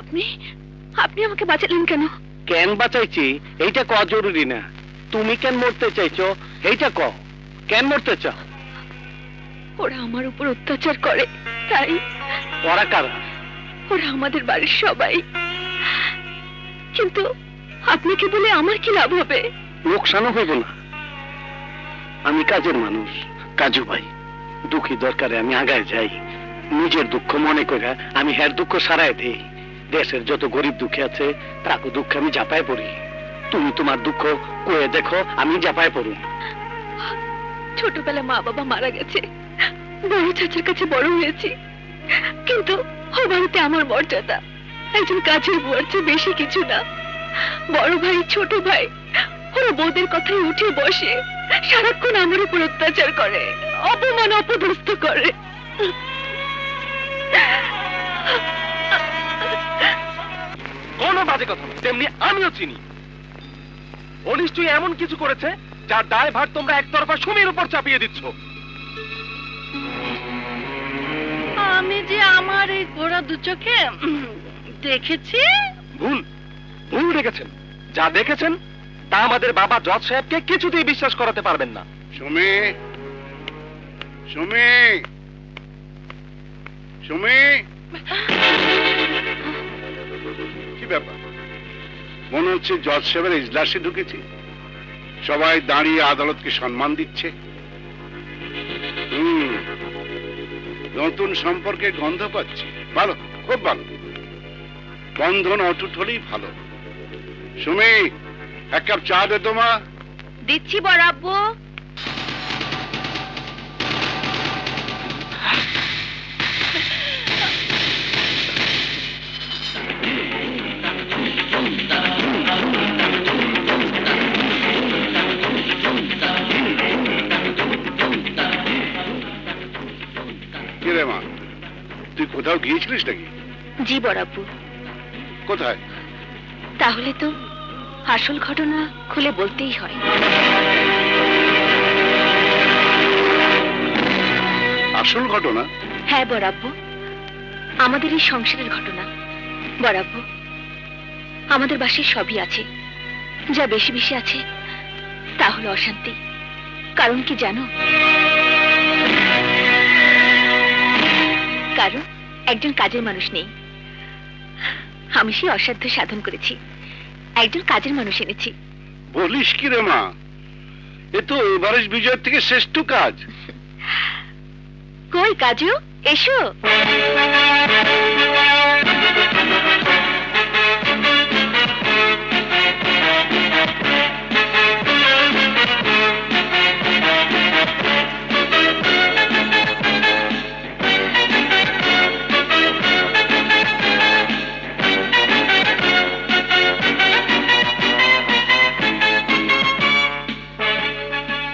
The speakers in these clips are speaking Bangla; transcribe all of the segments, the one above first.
আপনি আপনি আমাকে বাঁচালেন কেন? কেন বাঁচাইছি এইটা ক জরুরি না, তুমি কেন মরতে চাইছো এইটা ক। কেন মরতে চাও? ওরা আমার উপর অত্যাচার করে, তাই। ওরা কারা? ওরা আমাদের বাড়ির সবাই। কিন্তু আপনাকে বলে আমার কি লাভ হবে? লোকসানও হইব না। আমি কাজের মানুষ, কাজু ভাই। দুঃখী দরকারে আমি আগায় যাই, নিজের দুঃখ মনে করে আমি হের দুঃখ সারায় দিই। দেশের যত গরিব দুঃখী আছে তাকে দুঃখে আমি জাপায় পড়ি। তুমি তোমার দুঃখ কয়ে দেখো, আমি জাপায় পড়ি। ছোটবেলা মা বাবা মারা গেছে, বড় চাচার কাছে বড় হয়েছি, কিন্তু ও বাড়িতে আমার মর্যাদা একজন কাজের বুয়ার চেয়ে বেশি কিছু না। বড় ভাই ছোট ভাই ওরা বউদের কথায় উঠে বসে, সারাক্ষণ আমার উপর অত্যাচার করে, অপমান অপদস্থ করে। কোনো বাজে কথা না, তেমনি আমিও চিনি ও নিশ্চয়ই এমন কিছু করেছে যার দায়ভার তোমরা একতরফা সুমির উপর চাপিয়ে দিচ্ছ। আমি যে আমার এই ঘোড়া দু চোখে দেখেছি। ভুল ভুল দেখেছেন। যা দেখেছেন তা আমাদের বাবা জজ সাহেবকে কিছুতেই বিশ্বাস করাতে পারবেন না। সুমি, সুমি, সুমি, কি ব্যাপার? মনে হচ্ছে জজ সাহেবের ইজলাসে ঢুকেছি। সবাই দাঁড়িয়ে আদালতকে সম্মান দিচ্ছে। নতুন সম্পর্কে গন্ধ পাচ্ছি। ভালো, খুব ভালো। বন্ধন অটুট হলেই ভালো। সুমি, এক কাপ চা দে তো মা। দিচ্ছি বড় আব্বু। কি রে মা, তুই কোথাও গিয়েছিলিস নাকি? জি বড় আব্বু। কোথায়? তাহলে তো আসল ঘটনা খুলে বলতেই হয়। আসল ঘটনা? হ্যাঁ বড় আব্বু, আমাদের এই সংসারের ঘটনা। বড় আব্বু, আমাদের বাসায় সবই আছে, যা বেশি বেশি আছে তা হলো অশান্তি। কারণ কি জানো? কারণ একজন কাজের মানুষ নেই। আমি সেই অসাধ্য সাধন করেছি, একজন কাজের মানুষ এনেছি। বলিস কি রে মা, এ তো এবারের বিজয়ের থেকে শ্রেষ্ঠ কাজ। কই কাজু, এসো।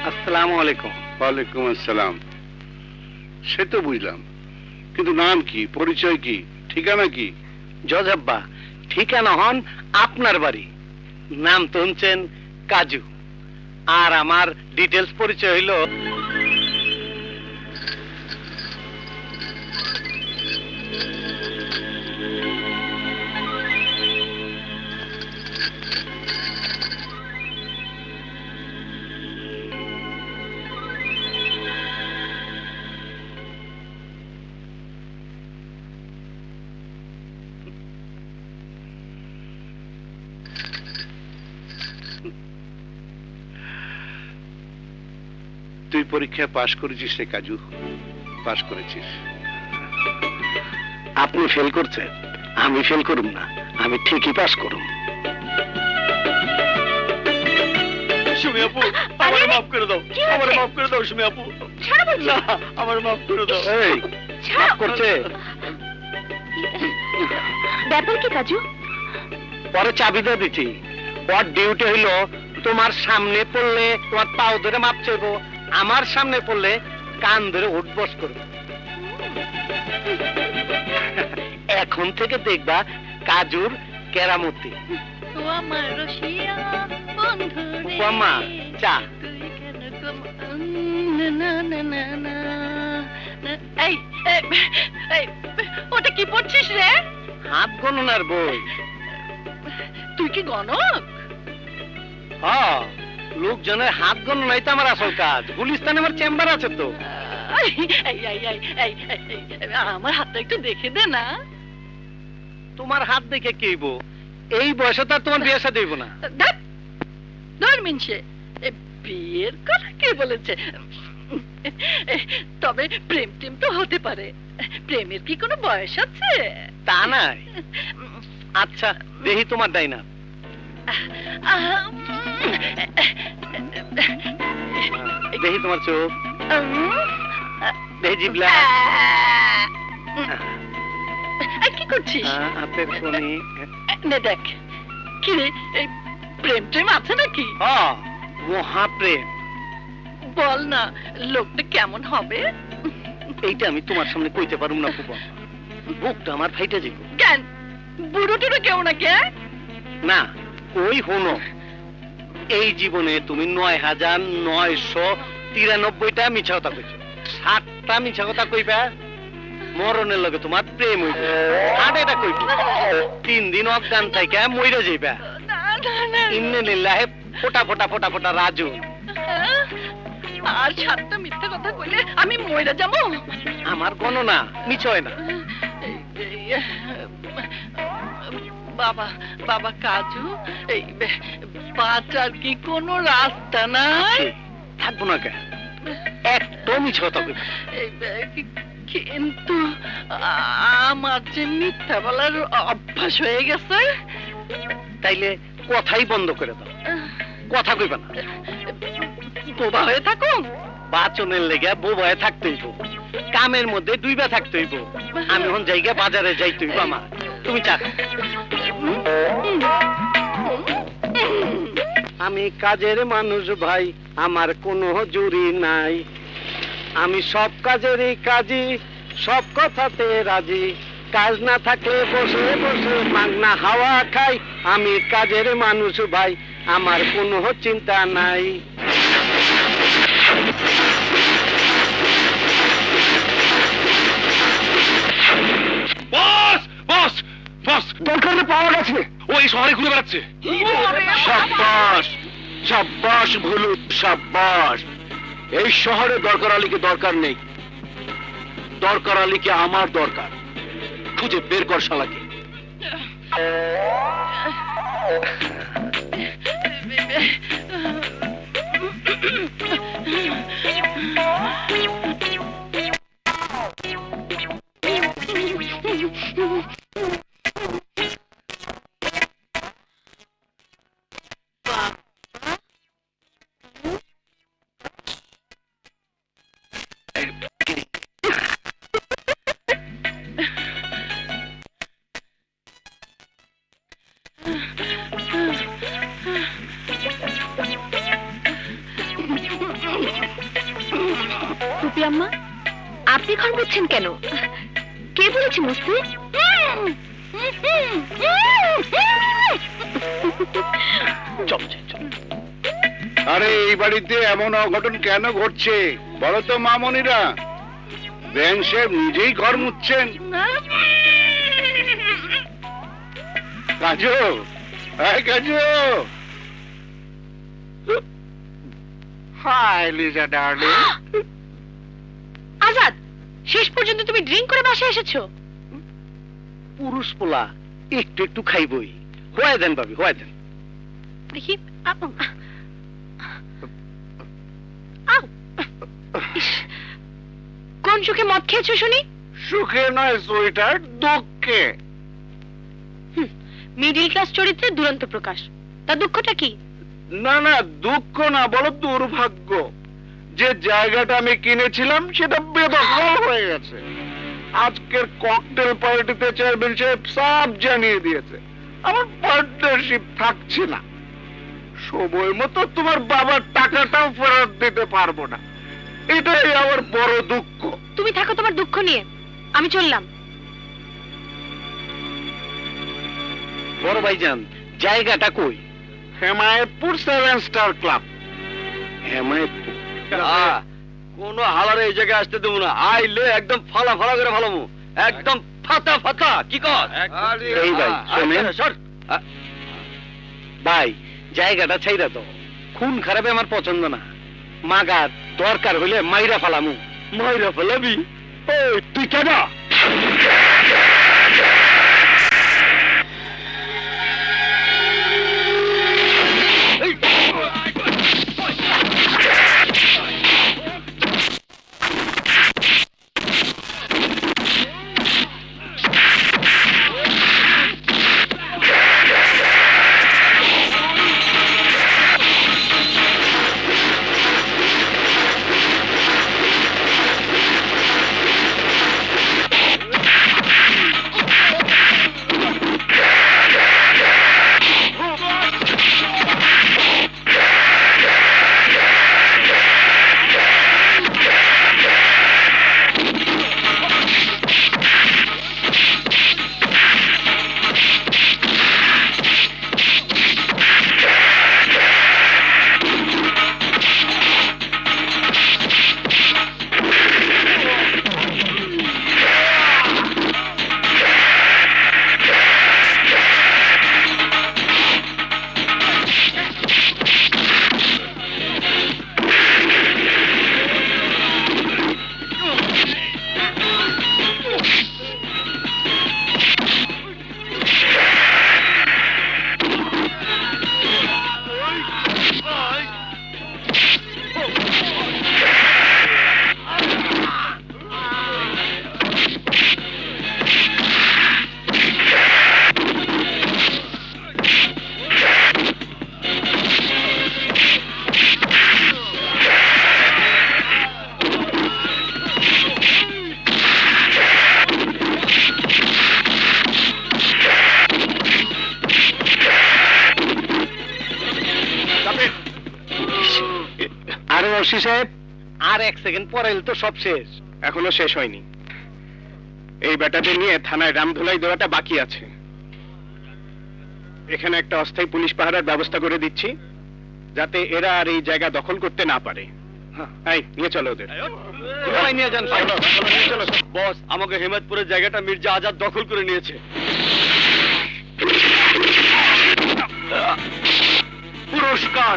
আসসালামু আলাইকুম। ওয়ালাইকুম আসসালাম। সে তো বুঝলাম, কিন্তু নাম কি, পরিচয় কি, ঠিকানা কি? জজ আব্বা, ঠিকানা হন আপনার বাড়ি, নাম তো শুনছেন কাজু, আর আমার ডিটেলস পরিচয় হইলো তুই পরীক্ষায় পাশ করেছিস রে কাজু, পাশ করেছিস। আপনি ফেল করছেন, আমি ফেল করুম না, আমি ঠিকই পাস করুম। সুমি আপু, আমার মাফ করে দাও, আমার মাফ করে দাও সুমি আপু। না, আমার মাফ করে দাও। এই মাফ করছে? ব্যাপার কি কাজু? পরে চাবি দিয়ে দিচ্ছি। ওর ডিউটি হইলো তোমার সামনে পড়লে তোমার পাও ধরে মাপ চাইবো, আমার সামনে পড়লে কান ধরে উঠবস করবো। এখন থেকে দেখবা কাজুর কেরামতি। উপমা চা। ওটা কি পড়ছিস রে? হাত গণনার বই। তুই কি গণক? হ্যাঁ, লোকজনের হাত গণনাই তো আমার আসল কাজ। গুলিস্তানে আমার চেম্বার আছে তো। এই, এই, এই, এই, এই, এই, আমার হাতটা একটু দেখে দে না। তোমার হাত দেখে কি হইব? এই বয়সে তো আর তোমার বিয়ে শাদী হইব না। দেখ, ধর মিনসে, বিয়ের কথা কে বলেছে? তবে প্রেম টেম তো হতে পারে। প্রেমের কি কোনো বয়স আছে? তা নাই। আচ্ছা, দেখি তোমার ডাইনা। দেখি তোমার চোখ, দেখি জিবলা, কি করছিস? হাতের কোনি। নে দেখ, কি রে, এই প্রেম টেম আছে নাকি? মহাপ্রেম। বল না, লোকটা কেমন হবে? এইটা আমি তোমার সামনে কইতে পারুম না ফুপা, বুকটা আমার ফাইটা যাইব। কেন, বুড়ো টুড়ো কেউ নাকি? না, ওই হনো, এই জীবনে তুমি ৯,৯৯৩টা মিছা কথা কইছো, ৭টা মিছা কথা কইবা। মরণের লগে তোমার প্রেম হইবে, আর এটা কইব ৩ দিন অজ্ঞান থাইকা মইরা যাইবা। না না না, ইন্নে লিল্লাহে ফোটা ফোটা ফোটা ফোটা রাজু। আর ৭টা মিথ্যা কথা কইলে আমি মইরা যাবো? আমার গণনা মিছ হয় না। বাবা, বাবা কাজু, এই বাঁচার কি কোনো রাস্তা নাই? থাকবো না কেন, একদম মিছ কথা কইবা। কিন্তু আমার যে মিথ্যা বলার অভ্যাস হয়ে গেছে। তাইলে কথাই বন্ধ করে দাও, কথা কইবা না। বোবা হয়ে থাকুন? বাচনের লেগে বোবা হয়ে থাকতে হইব, কামের মধ্যে ডুইবা থাকতে হইব। আমি এখন জায়গা বাজারে যাইতে হইব আমার। তুমি চা খাও। আমি কাজের মানুষ ভাই, আমার কোনো জুরি নাই। আমি সব কাজেরই কাজী, সব কথাতে রাজি। কাজ না থাকলে বসে বসে মাগনা হাওয়া খাই। আমি কাজের মানুষ ভাই, আমার কোনো চিন্তা নাই। বস বস বস, দরকারে পাওয়া গেছে। ও এই শহরে ঘুরে বেড়াচ্ছে। সাব্বাস সাব্বাস ভুলু, সাব্বাস। এই শহরে দরকার আলীকে দরকার নেই, দরকার আলীকে আমার দরকার। খুঁজে বের কর শালাকে। টুপি আম্মা, আপনি ঘর মুছছেন কেন? কে বলেছে মুছতে? চল চল চল। আরে এই বাড়িতে এমন অঘটন কেন ঘটছে বলো তো মামনিরা? বেন সাহেব নিজেই ঘর মুছছেন। কাজু, এই কাজু। High Liza darling. আজাদ, শেষ পর্যন্ত তুমি ড্রিঙ্ক করে বাসায় এসেছো? পুরুষ পোলা একটু একটু খাইবই। হয়ে দেন ভাবি, হয়ে দেন। দেখি, কোন সুখে মদ খেয়েছো শুনি? সুখে নয় সুইটার, দুঃখে। মিডিল ক্লাস চরিত্রে দুরন্ত প্রকাশ। তা দুঃখটা কি? না না, দুঃখ না, বলো দুর্ভাগ্য। যে জায়গাটা আমি কিনেছিলাম সেটা বেদখল হয়ে গেছে। আজকের ককটেল পার্টিতে চেয়ারম্যান সাহেব সব জানিয়ে দিয়েছে আমার পার্টনারশিপ থাকছে না। সময় মতো তোমার বাবার টাকাটাও ফেরত দিতে পারবো না। এটাই আমার বড় দুঃখ। তুমি থাকো তোমার দুঃখ নিয়ে, আমি চললাম। বড় ভাইজান, জায়গাটা কই? Hemayetpur 7 star club. হেমায়তপুর? কোন হালারে এই জায়গায় আসতে দেবো না। আইলে একদম ফালা ফালা করে ফালামু, একদম ফাতা ফাতা কি কর এই ভাই শোনেন সর ভাই জায়গাটা ছাইরা তো খুন খারাপে আমার পছন্দ না মাগার দরকার হইলে মাইরা ফালামু মাইরা ফালাবি ওই তুই কেডা আরে ওসি সাহেব আর 1 সেকেন্ড পরে তো সব শেষ এখনো শেষ হয়নি এই বেটাদের নিয়ে থানায় রামধুলাই দেওয়াটা বাকি আছে এখানে একটা অস্থায়ী পুলিশ পাহারার ব্যবস্থা করে দিচ্ছি যাতে এরা আর এই জায়গা দখল করতে না পারে এই নিয়ে চলো ওদের সবাই নিয়ে যান চলো, চলো, নিয়ে চলো। বস আমাকে হেমায়তপুরের জায়গাটা মির্জা আজাদ দখল করে নিয়েছে পুরস্কার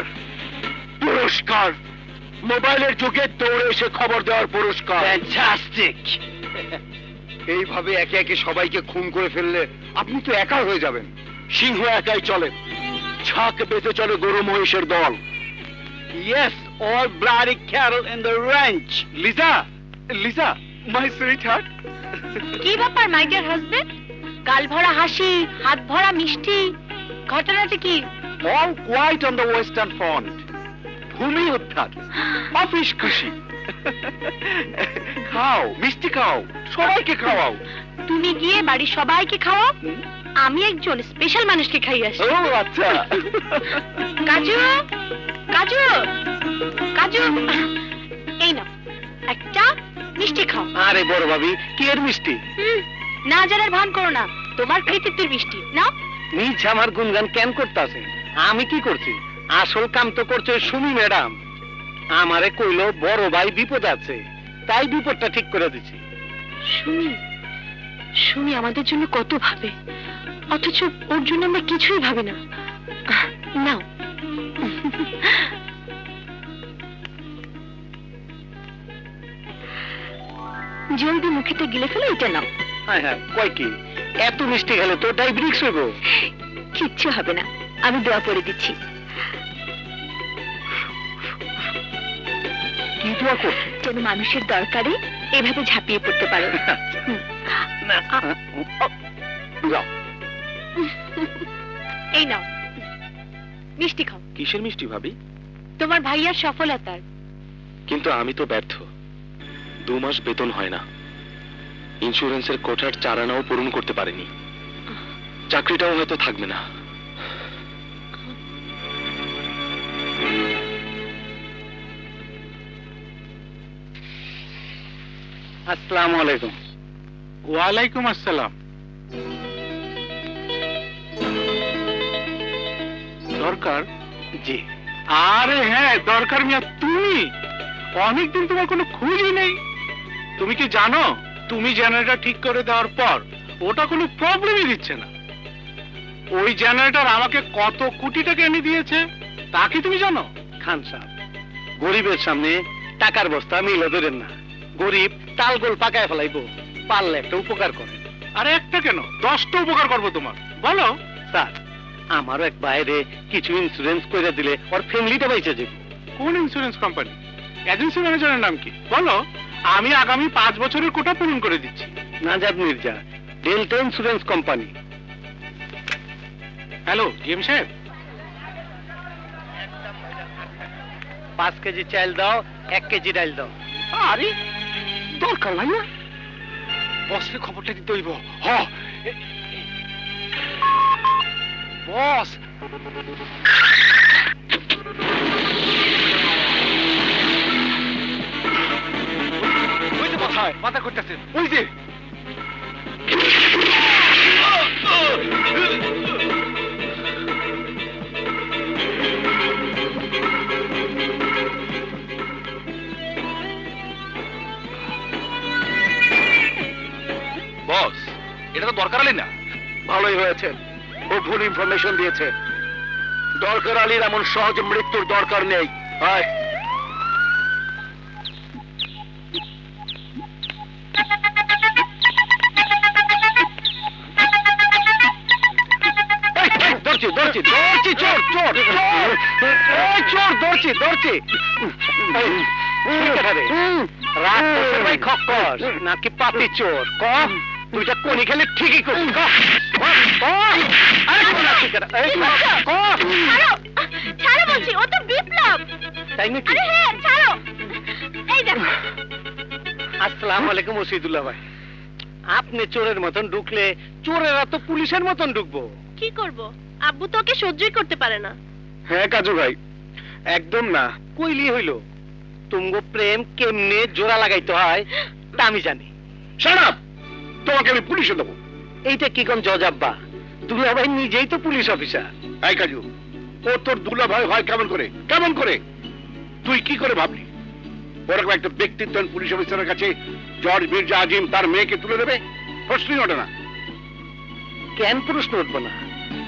পুরস্কার মোবাইলের যুগে দৌড়ে এসে খবর দেওয়ার পুরস্কার ফ্যান্টাস্টিক এইভাবে একে একে সবাইকে খুন করে ফেললে আপনি তো একা হয়ে যাবেন সিংহ একাই চলে ছাক বেঁচে চলে গরু মহিষের দল Yes, all bloody cattle in the ranch. Liza Liza my sweet heart কি ব্যাপার মাই ডিয়ার হাজবেন্ড গাল ভরা হাসি হাত ভরা মিষ্টি ঘটনাটা কি All Quiet on the Western Front ভূমি উদ্ধার অফিস খুশি খাও মিষ্টি খাও সবাইকে খাওয়াও তুমি গিয়ে বাড়ির সবাইকে খাওয়াও আমি একজন স্পেশাল মানুষকে খাইয়ে আসি ও আচ্ছা কাজু কাজু কাজু এই নাও একটা মিষ্টি খাও আরে বড় ভাবি কি এর মিষ্টি না জানার ভান করো না তোমার কৃতিত্বের মিষ্টি নাও নিজ আমার গুনগান কেন করতেছে আমি কি করছি আসল কাম তো করছে সুমি ম্যাডাম আমারে কইলো বড় ভাই বিপদ আছে তাই বিপদটা ঠিক করে দিছি শুনি শুনি আমাদের জন্য কত ভাবে অথচ ওর জন্য আমরা কিছুই ভাবি না নাও জলদি মুখেতে গিলে ফেলো এটা নাও হ্যাঁ হ্যাঁ কয় কি এত মিষ্টি খেলে তো ডায়াবেটিস হইব কিচ্ছু হবে না আমি দোয়া পড়ে দিচ্ছি কি দোয়া করছো যেন মানুষের দরকারে এভাবে ঝাঁপিয়ে পড়তে পারো হুম। যাও এই নাও মিষ্টি খাও কিসের মিষ্টি ভাবি তোমার ভাইয়ার সফলতার কিন্তু আমি তো ব্যর্থ 2 মাস বেতন হয় না ইন্স্যুরেন্সের কোটার 4 আনাও পূরণ করতে পারিনি চাকরিটাও হয়তো থাকবে না আসসালামু আলাইকুম ওয়ালাইকুম আসসালাম। দরকার? জি আরে হ্যাঁ দরকার মিয়া, তুমি অনেকদিন তোমার কোনো খোঁজই নেই। তুমি কি জানো তুমি জেনারেটর ঠিক করে দেওয়ার পর ওটা কোনো প্রবলেমই দিচ্ছে না। ওই জেনারেটর আমাকে কত কোটি টাকা এনে দিয়েছে তা কি তুমি জানো? খান সাহেব, গরিবের সামনে টাকার বস্তা মিলে ধরেন না। গরিব তালগোল পাকায় ফেলাইবো, পারলে একটা উপকার করেন। আরে একটা কেন, 10টা উপকার করবো তোমার, বলো। স্যার, আমারও এক বাইরে কিছু ইন্স্যুরেন্স করে দিলে ওর ফ্যামিলিটা বেঁচে যাবে। কোন ইন্স্যুরেন্স কোম্পানি? এজেন্সি ম্যানেজারের নাম কি বলো? আমি আগামী 5 বছরের কোটা পূরণ করে দিচ্ছি। Najab Mirza, Delta insurance company. Hello GM সাহেব। 5 কেজি চাল দাও, 1 কেজি ডাল দাও। আরে দরকার নাই না, বসকে খবরটা দিতে হইব। বস, ওই যে কোথায় মাথা করতেছেন, ওই যে। বস, এটা তো দরকার আলী না। ভালোই হয়েছে, ও ভুল ইনফরমেশন দিয়েছে। দরকার আলীর এমন সহজ মৃত্যুর দরকার নেই। হয় ধরছি ধরছি ধরছি, চোর চোর চোর, ওই চোর ধরছি ধরছি। রাত করছে ভাই খক্কর নাকি পাপি চোর? ক তুইটা কোনি খেলে ঠিকই করছিস। ছাড়ো বলছি, ও তো বিপ্লব। তাই নাকি? আরে হ্যাঁ, ছাড়ো। এই দেখো। আসসালামু আলাইকুম ওসিদুল্লাহ ভাই। আপনি চোরের মতন ঢুকলে চোরেরা তো পুলিশের মতন ঢুকবো। কি করব, আব্বু তোকে সহ্যই করতে পারে না। হ্যাঁ কাজু ভাই, একদম না। কইলি হইল, তুমগো প্রেম কেমনে জোড়া লাগাইতে হয় তা আমি জানি। শাট আপ, তোমাকে আমি পুলিশে দেবো। এইটা কি কোন জজ আব্বা? দুলা ভাই নিজেই তো পুলিশ অফিসার। এই কাজু, ও তোর দুলা ভাই হয় কেমন করে? কেমন করে? তুই কি করে ভাবলি ওরকম একটা ব্যক্তিত্ব পুলিশ অফিসারের কাছে জর্জ মির্জা আজিম তার মেয়েকে তুলে দেবে? প্রশ্নই ওঠে না। কেন প্রশ্ন উঠবো না?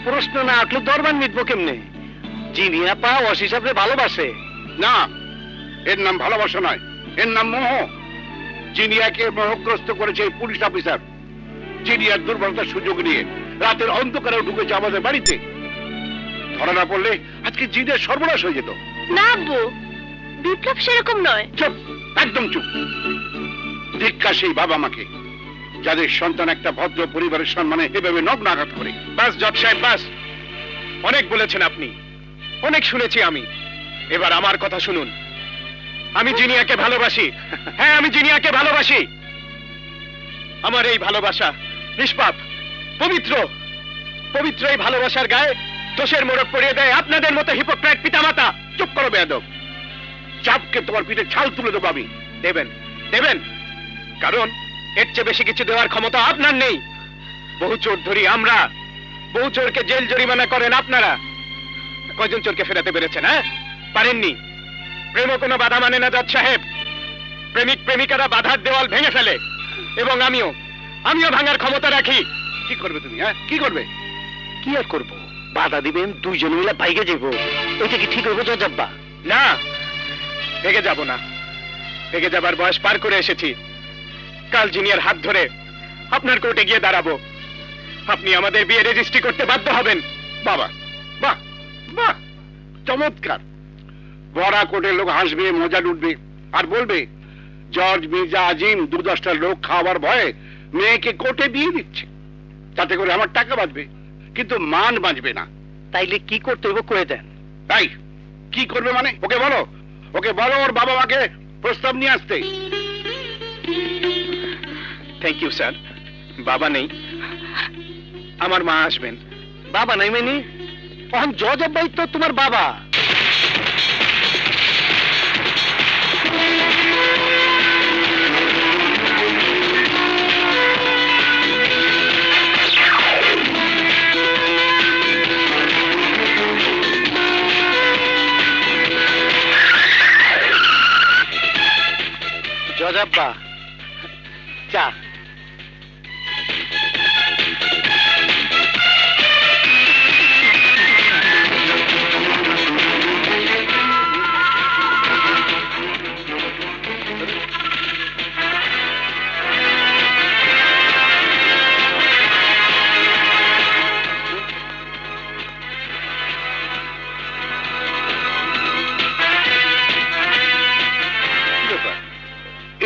প্রশ্ন না উঠলে দরবার মিটবো কেমনে? জিনিয়া পা অসি সাহেবরে ভালোবাসে। না, এর নাম ভালোবাসা নয়, এর নাম মোহ। জিনিয়াকে মোহগ্রস্ত করেছে এই পুলিশ অফিসার। জিনিয়ার দুর্বলতার সুযোগ নিয়ে রাতের অন্ধকারেও ঢুকেছে আমাদের বাড়িতে। ধরা না পড়লে আজকে জিনিয়ার সর্বনাশ হয়ে যেত। না আব্বু, বিপ্লব সেরকম নয়। চুপ, একদম চুপ। ধিক্কার সেই বাবা মাকে যাদের সন্তান একটা ভদ্র পরিবারের সম্মানে এভাবে নগ্ন আঘাত করে। বাস জজ সাহেব, বাস। অনেক বলেছেন আপনি, অনেক শুনেছি আমি। এবার আমার কথা শুনুন। আমি জিনিয়াকে ভালোবাসি। হ্যাঁ, আমি জিনিয়াকে ভালোবাসি। আমার এই ভালোবাসা নিষ্পাপ, পবিত্র। পবিত্র এই ভালোবাসার গায়ে দোষের মোড়ক পড়িয়ে দেয় আপনাদের মতো হিপোক্রেট পিতামাতা। চুপ করো বেয়াদব, চাপকে তোমার পিঠে ছাল তুলে দেবো আমি। দেবেন, দেবেন, কারণ এর চেয়ে বেশি কিছু দেওয়ার ক্ষমতা আপনার নেই। বহু চোর ধরি আমরা, বহু চোরকে জেল জরিমানা করেন আপনারা। কয়জন চোরকে ফেরাতে পেরেছেন? হ্যাঁ, পারেননি। প্রেমও কোনো বাধা মানে না জজ সাহেব। প্রেমিক প্রেমিকারা বাধার দেওয়াল ভেঙে ফেলে, এবং আমিও ভাঙার ক্ষমতা রাখি। কি করবে তুমি? হ্যাঁ, কি করবে? কি আর করবো? বাধা দিবেন, দুইজন মিলে বাইকে যাবো। এটা কি ঠিক হইব জজ আব্বা? না, ভেগে যাব না। ভেগে যাবার বয়স পার করে এসেছি। কাল জিনিয়ার হাত ধরে আপনার কোর্টে গিয়ে দাঁড়াবো। আপনি আমাদের বিয়ে রেজিস্ট্রি করতে বাধ্য হবেন। বাবা, বাহ বাহ, চমৎকার। বড়া কোটের লোক হাসবে, মজা লুটবে, আর বলবে জর্জ মির্জা আজিম 2-10টা লোক খাওয়ার ভয়ে মেয়েকে কোর্টে দিয়ে দিচ্ছে। তাতে করে আমার টাকা বাঁচবে, কিন্তু মান বাঁচবে না। তাইলে কি করতে হইব করে দেন। তাই কি করবে মানে? ওকে বলো, ওকে বলো ওর বাবা মাকে প্রস্তাব নিয়ে আসতে। Thank you sir. বাবা নেই, আমার মা আসবেন। বাবা নাই মানে? তখন জজ আব্বাই তো তোমার বাবা। জজ আব্বা, চা।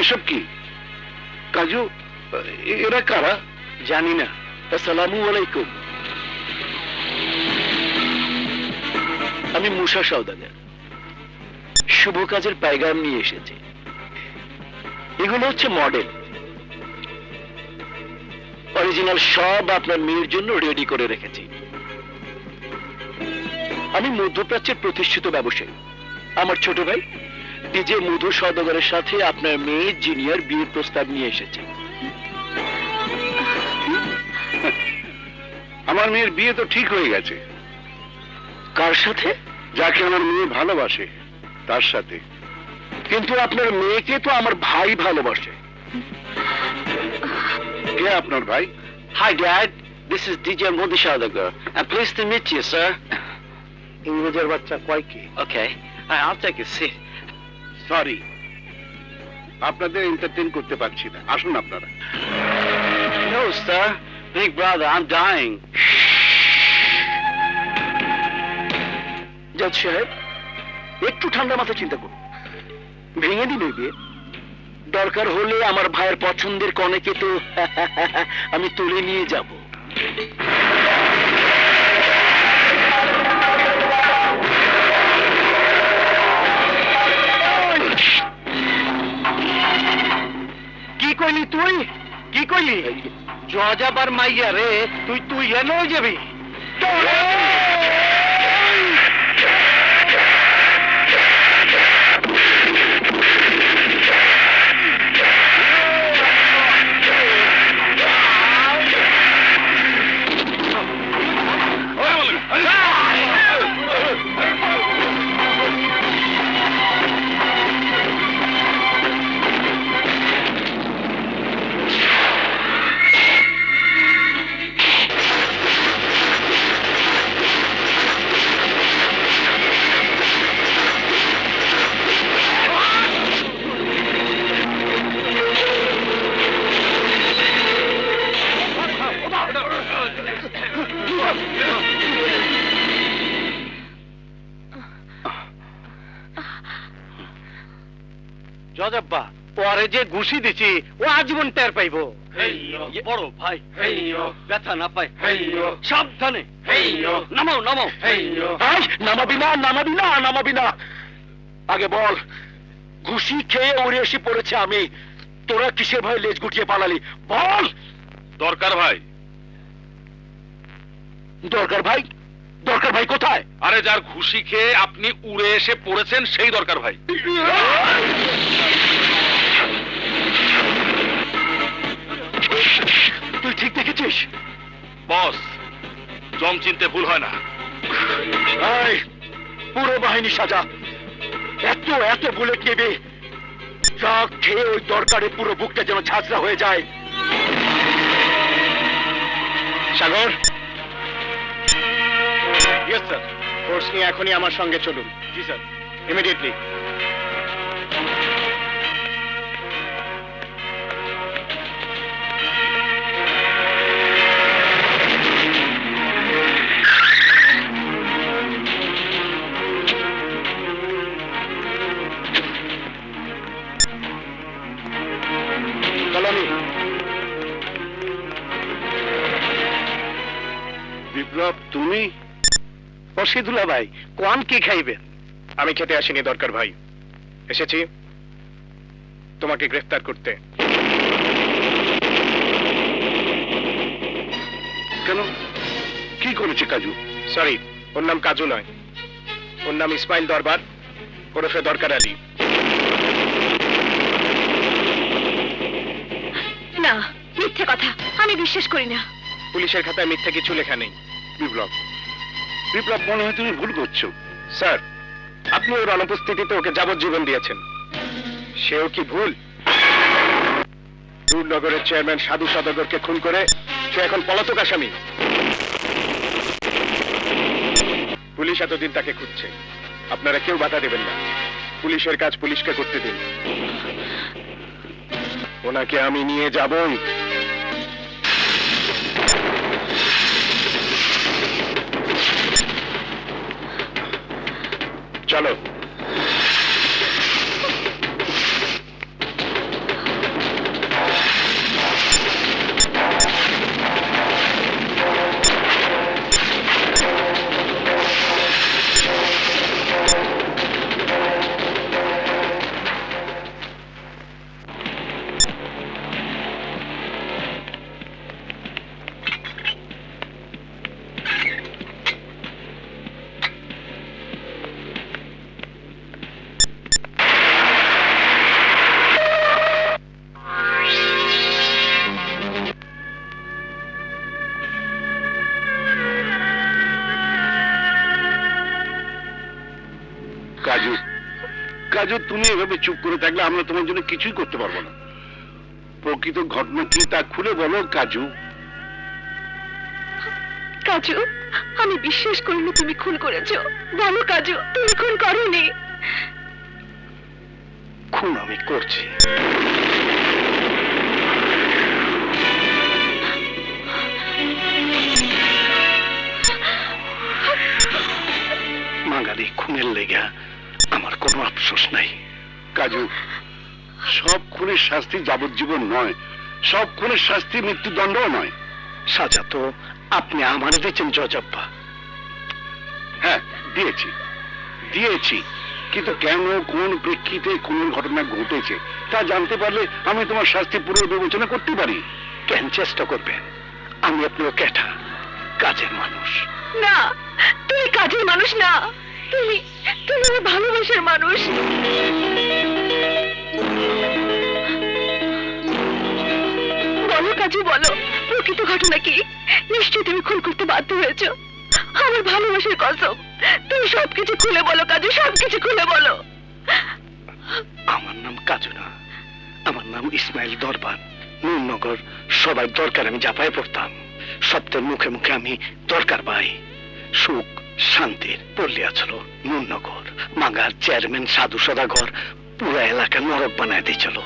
এসব কি কাজু? এরা কারা? জানি না। আসসালামু আলাইকুম। আমি মুসা সওদাগর, শুভ কাজের পায়গাম নিয়ে এসেছি। এগুলো হচ্ছে মডেল, অরিজিনাল সব আপনার মেয়ের জন্য রেডি করে রেখেছি। আমি মধ্যপ্রাচ্যের প্রতিষ্ঠিত ব্যবসায়ী। আমার ছোট ভাই ডিজে মধু সওদাগরের সাথে আপনার মেয়ে জিনিয়ার বিয়ের প্রস্তাব নিয়ে এসেছে। আমার মেয়ের বিয়ে তো ঠিক হয়ে গেছে। কার সাথে? যাকে আমার মেয়ে ভালোবাসে তার সাথে। কিন্তু আপনার মেয়েকে তো আমার ভাই ভালোবাসে। কে আপনার ভাই? Hi dad, this is DJ Madhu Saudagar. Please to meet you sir. ইংরেজের বাচ্চা কয় কি? Okay, I'll take a seat. Sorry, আপনাদের এন্টারটেইন করতে পারছি না। আসুন আপনারা। No sir, big brother, I'm dying. জজ সাহেব, একটু ঠান্ডা মাথায় চিন্তা করুন। ভেঙে দিন বিয়ে। দরকার হলে আমার ভাইয়ের পছন্দের কনেকে তো আমি তুলে নিয়ে যাব। কি কইলি তুই? কি কইলি? জজ আবার মাইয়া রে, তুই এন যাবি? জজাব্বা, পরে যে ঘুষি দিছি ও আজীবন টের পাইব। বড় ভাই, ব্যথা না পাই সাবধানে। নামাও নামাও। নামাবি না, নামাবি না, নামাবি না। আগে বল, ঘুষি খেয়ে উড়ে এসে পড়েছে আমি, তোরা কিসের ভয় লেজ গুটিয়ে পালালি? বল। দরকার ভাই। দরকার ভাই? দরকার ভাই কোথায়? আরে যার ঘুষি খেয়ে আপনি উড়ে এসে পড়েছেন সেই দরকার ভাই। তুই ঠিক দেখেছিস? বস, জম চিনতে ভুল হয় না। এই, পুরো বাহিনী সাজা। এত এত বুলেট নেবে, যা খেয়ে ওই দরকারে পুরো বুকটা যেন ঝাঁঝরা হয়ে যায়। সাগর। Yes sir. ফোর্স নিয়ে এখনই আমার সঙ্গে চলুন। জি স্যার। ইমিডিয়েটলি। বিপ্লব, তুমি? রশিদুল্লাহ ভাই, কোন কি খাইবেন? আমি খেতে আসিনি দরকার ভাই, এসেছি তোমাকে গ্রেফতার করতে। কেন? কি করেছে কাজু? সরি, ওর নাম কাজু নয়, ওর নাম ইসমাইল দরবার, ওরফে দরকার আলী। না, মিথ্যে কথা, আমি বিশ্বাস করি না। পুলিশের খাতায় মিথ্যে কিছু লেখা নেই। বিপ্লব, বিপ্লব, মনে হয় তুমি ভুল করছো। স্যার, আপনি ওর অনুপস্থিতিতে ওকে যাবজ্জীবন দিয়েছেন, সেও কি ভুল? দূরনগরের চেয়ারম্যান সাধু সওদাগরকে খুন করে সে এখন পলাতক আসামি। পুলিশ এতদিন তাকে খুঁজছে, আপনারা কেউ বাধা দেবেন না। পুলিশের কাজ পুলিশকে করতে দিন। ওনাকে আমি নিয়ে যাবই। চলো। কাজু, কাজু, তুমি এভাবে চুপ করে থাকলে আমরা তোমার জন্য কিছুই করতে পারবো না। প্রকৃত ঘটনা কি তা খুলে বলো কাজু। কাজু, আমি বিশ্বাস করিনি তুমি খুন করেছো। বলো কাজু, তুমি খুন করোনি। খুন আমি করছি। মাগারি খুনের লেগা আমার কোনো আফসোস নাই। কাজু, সব খুনের শাস্তি যাবজ্জীবন নয়, সব খুনের শাস্তি মৃত্যুদণ্ডও নয়। সাজা তো আপনি আমার দিয়েছেন জজাব্বা। হ্যাঁ, দিয়েছি দিয়েছি, কিন্তু কেন, কোন প্রেক্ষিতে কোন ঘটনা ঘটেছে তা জানতে পারলে আমি তোমার শাস্তি পুনর্বিবেচনা করতে পারি। কেন চেষ্টা করবেন? আমি আপনার ক্যাঠা কাজের মানুষ। না, তুমি কাজের মানুষ না, তুমি তুমি আমার ভালোবাসার মানুষ। বলো কাজু, বলো প্রকৃত ঘটনা কি? নিশ্চয়ই তুমি খুন করতে বাধ্য হয়েছো। আমার ভালোবাসার কসম, তুমি সবকিছু খুলে বলো কাজু, সবকিছু খুলে বলো। আমার নাম কাজু না, আমার নাম ইসমাইল দরবান। নুরনগর সবার দরকার আমি জাপায় পড়তাম। সপ্তের মুখে মুখে আমি দরকার পাই। সুখ শান্তির পল্লিয়া ছিল নুরনগর। মাগার চেয়ারম্যান সাধু সদাগর পুরো এলাকা নরক বানায় দিয়েছিল।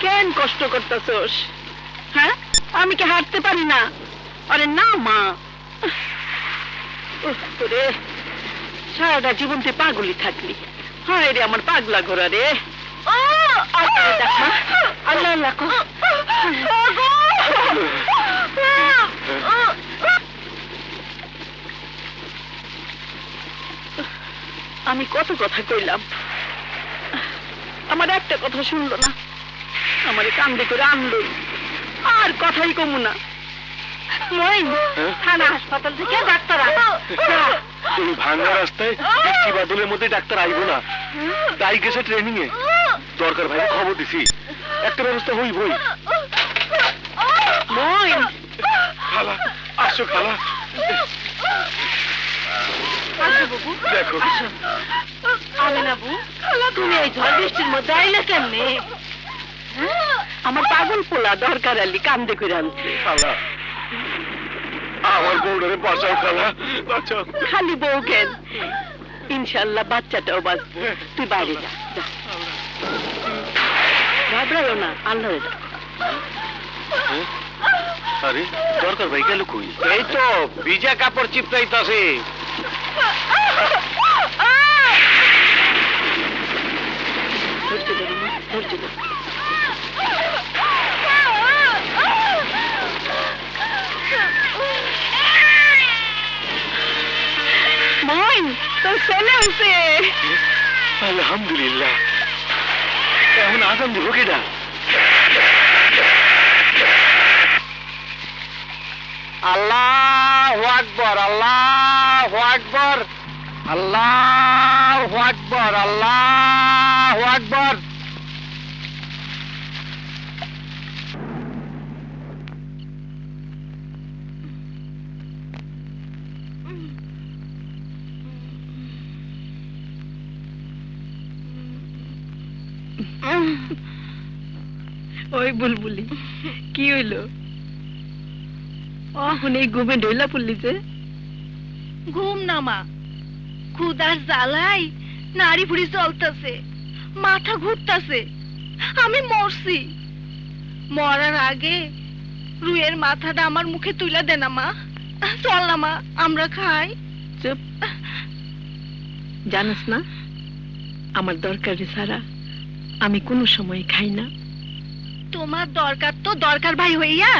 কেন কষ্ট করতেছোস? হ্যাঁ, আমি কি হাঁটতে পারি না? আরে না মা, রে সারাটা জীবন তুই পাগলি থাকলি। হায় রে আমার পাগলা ঘোরা রে। আল্লাহ আল্লাহ কর। আমি কত কথা কইলাম, আমার একটা কথা শুনলো না। আমারে কান্দে করে আনলোই, আর কথাই কমু না। মইন, থানা হাসপাতাল থেকে ডাক্তার আনো। এই ভাঙা রাস্তায় বৃষ্টি বাদলের মধ্যে ডাক্তার আইব না, তাই গেছে ট্রেনিং এ। দরকার ভাই খবর দিছি, একটা ব্যবস্থা হইবই। মইন, খালা আসো, খালা আসো বাবু, দেখো। আসো। আমিনা বু, তুমি এই ঝড় বৃষ্টির মধ্যে আইলে কেমনে? আমার পাগল পোলা দরকার আলি কান্দে করে আনছে। খালা আমার বউডারে বাঁচাও, খালা বাঁচাও। খালি বউ কেন, ইনশাল্লাহ বাচ্চাটাও বাঁচবে। তুই বাইরে যা, যা। ঘাবড়াইও না, আল্লাহ। আরে দরকার ভাই গেল কই? এই তো ভিজা কাপড় চিপটাইতাছে। ধৈর্য ধরো মা, ধৈর্য ধরো। মইন, তোর ছেলে হয়েছে। আলহামদুলিল্লাহ। এখন আজান দিব কেডা? আল্লাহু আকবার, আল্লাহু আকবার, আল্লাহু আকবার, আল্লাহু আকবার। ওই বুলবুলি, কি হইল? অহন এই ঘুমে ঢইলা পড়লি যে? ঘুম না মা, ক্ষুধার জ্বালাই নাড়ি ফুড়ি চলতেছে, মাথা ঘুরতেছে। আমি মরছি। মরার আগে রুইয়ের মাথাটা আমার মুখে তুলে দে না মা। চল না মা, আমরা খাই। চুপ, জানিস না আমার দরকারি ছাড়া আমি কোনো সময় খাই না। তোমার দরকার তো দরকার ভাই হইয়া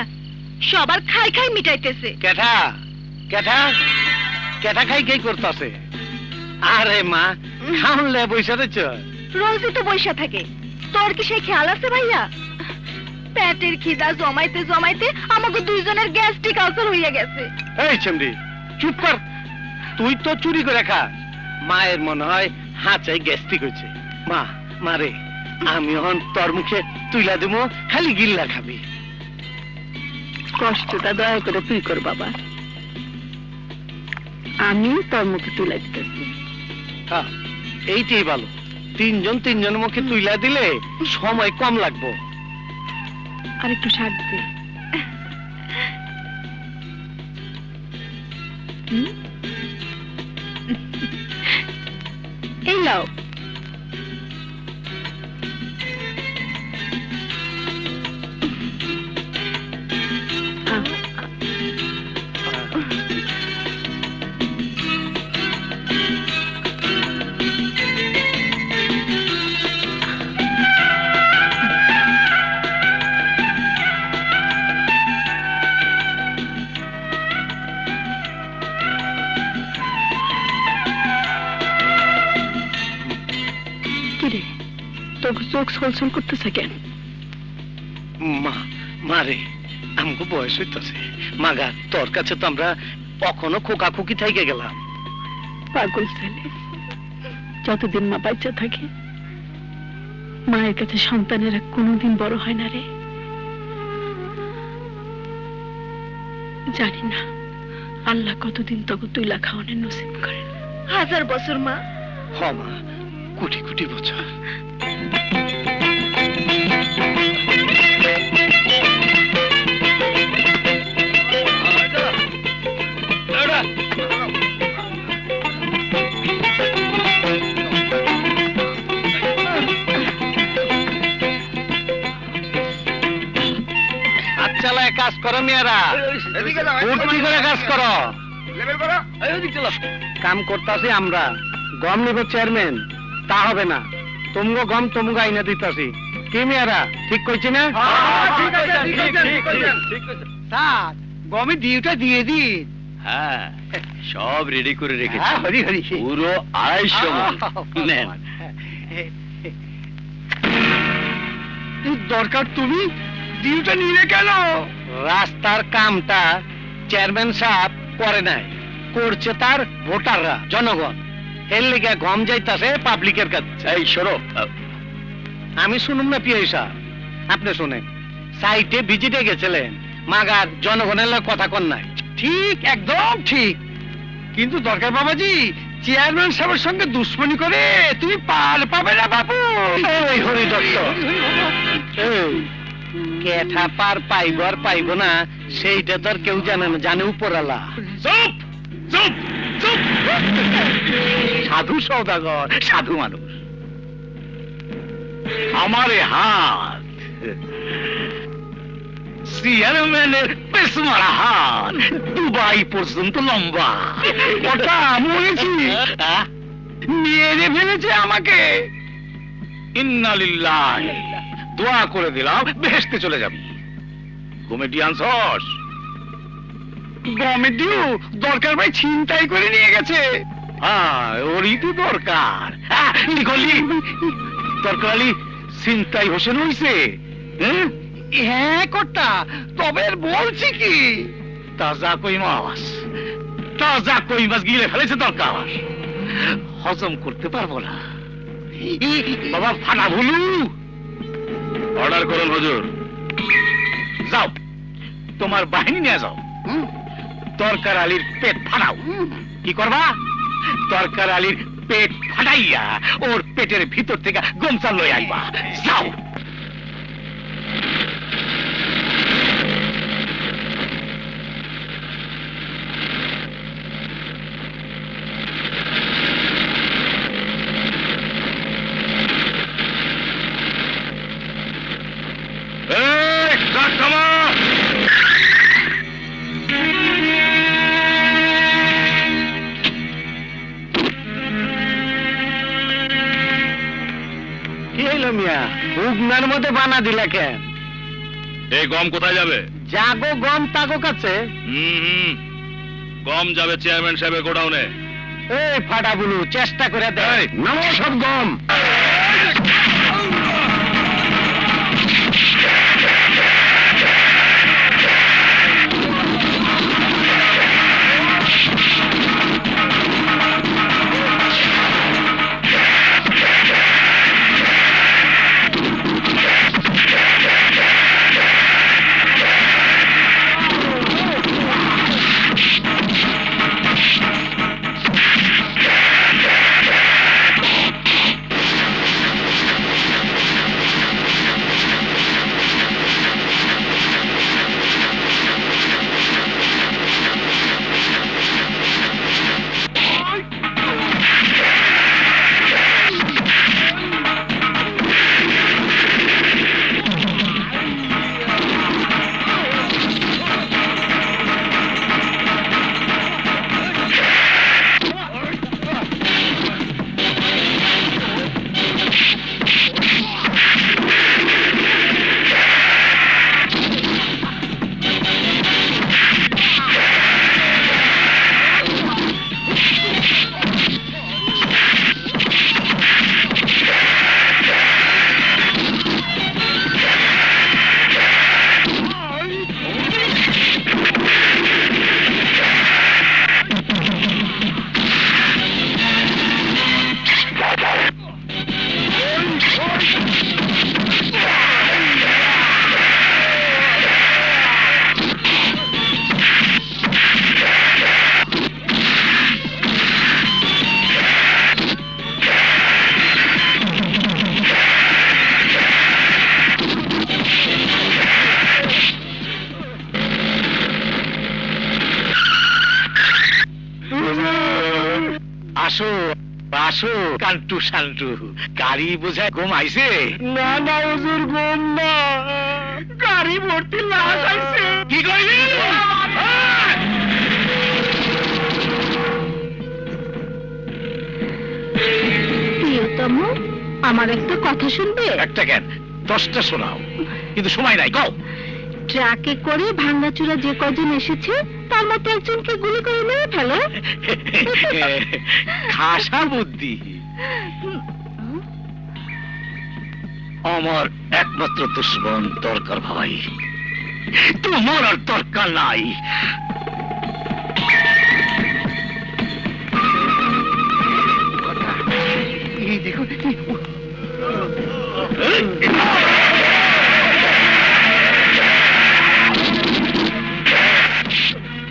সবার খাই খাই মিটাইতেছে। কেঠা কেঠা কেঠা খাই খাই করতেছে। আরে মা, খাওনলে বইসা রয়েছ? রোজই তো বৈশা থাকে, তোর কি সেই খেয়াল আছে ভাইয়া? পেটের খিদা জমাইতে জমাইতে আমাকে দুইজনের গ্যাস্ট্রিক আলসার হইয়া গেছে। এই চেমড়ি চুপ কর, তুই তো চুরি করে খা। মায়ের মনে হয় হাঁচাই গ্যাস্ট্রিক হয়েছে। মা মারে, আমি এখন তোর মুখে তুইলা দেবো, খালি গিল্লা খাবি। কষ্টটা দয়া করে তুই কর বাবা, আমি তোর মুখে তুলে দিতেছি। হ্যাঁ, এইটাই ভালো। তিনজন মুখে তুইলা দিলে সময় কম লাগবো। আর একটু সার দে। হুম? এই লাও। কিরে, তোর চোখ ছলছল করতেছে কেন? মারে, আমাকে বয়স হইতেছে। মাগা, তোর কাছে তো আমরা কখনো খোকা খুকি থেকে গেলাম। পাগল ছেলে, যতদিন মা বাচ্চা থাকে মায়ের কাছে সন্তানেরা কোনোদিন বড় হয় না রে। জানি না আল্লাহ কতদিন তোকে তুইলা খাওয়ানোর নসিব করেন। 1000 বছর মা। হ মা, কোটি কোটি বছর। চালায় কাজ করো মেয়েরা, ফুর্তি করে কাজ করো। কাম করতেছি আমরা, গম নিব চেয়ারম্যান, তা হবে না। তুমগো গম তুমগো আইনা দিতেছি। কি মেয়েরা, ঠিক কইছি না? স্যার, গমে ডিউটা দিয়ে দি। হ্যাঁ, সব রেডি করে রেখেছি। হ্যাঁ, হরি হরি। পুরো 250 মণ। নেন। দরকার তুমি ডিউটা নিলে কেন? রাস্তার কামটা চেয়ারম্যান সাহেব করে নাই, করছে তার ভোটাররা, জনগণ। এর লিগে গম যাইতাছে পাবলিকের কাছে। এই শোনো, আমি শুনুন না পিয়াই সাহেব, আপনি শুনেন। সাইটে ভিজিটে গেছিলেন, মাগার জনগণের লগে কথা কন নাই। ঠিক, একদম ঠিক। কিন্তু দরকার বাবাজি, চেয়ারম্যান সাহেবের সঙ্গে দুশ্মনী করে তুমি পার পাবে না বাবু। এই হরি দত্ত, এই কেঠা পার পাইব আর পাইব না সেইটা তো আর কেউ জানে না, জানে উপরালা। চুপ চুপ চুপ। সাধু সওদাগর, সাধু মানুষ। আমার এ হাত চেয়ারম্যানের পেছ মারা হাত, দুবাই পর্যন্ত লম্বা। ওটা মরেছি, মেরে ফেলেছে আমাকে। ইন্না লিল্লাহি। দোয়া করে দিলাম, বেহেশতে চলে যাবি। Comedian sauce. গমেডিও দরকার ভাই ছিনতাই করে নিয়ে গেছে। হ্যাঁ, ওরই তো দরকার। লিখলি দরকার চিন্তাই হোসেন হইছে। হ্যাঁ কর্তা, তবে বলছি কি, তাজা কই মাছ, তাজা কই মাছ গিলে ফেলেছে দরকার। হজম করতে পারবো না বাবা, ফাটা ভুলু। অর্ডার করুন হুজুর। যাও, তোমার বাহিনী নিয়ে যাও, দরকার আলীর পেট ফাটাও। কি করবা? দরকার আলীর পেট ফাটাইয়া ওর পেটের ভিতর থেকে গমছা লই আইবা। যাও। উগনার মধ্যে বানা দিলা কেন? এই গম কোথায় যাবে? জাগো গম তাগো কাছে। গম যাবে চেয়ারম্যান সাহেবের গোডাউনে। এই ফাটা বুলু, চেষ্টা করে দেয় নামো সব গম। আসো আসো কান্টু শান্টু, গাড়ি বোঝায় ঘুম আইছে? না না হুজুর, ঘুম না, গাড়ি ভর্তি লাশ আইছে। কি কইলি? প্রিয়তম, আমার একটা কথা শুনবে? একটা কেন, 10টা শোনাও, কিন্তু সময় নাই, কও। ট্রাকে করে ভাঙ্গাচুরা যে কজন এসেছে তার মধ্যে একজনকে গুলি করে মেরে ফেলো। খাসা বুদ্ধি। আমার একমাত্র দুশ্মন দরকার ভাই, তোমার আর দরকার নাই। এই দেখো,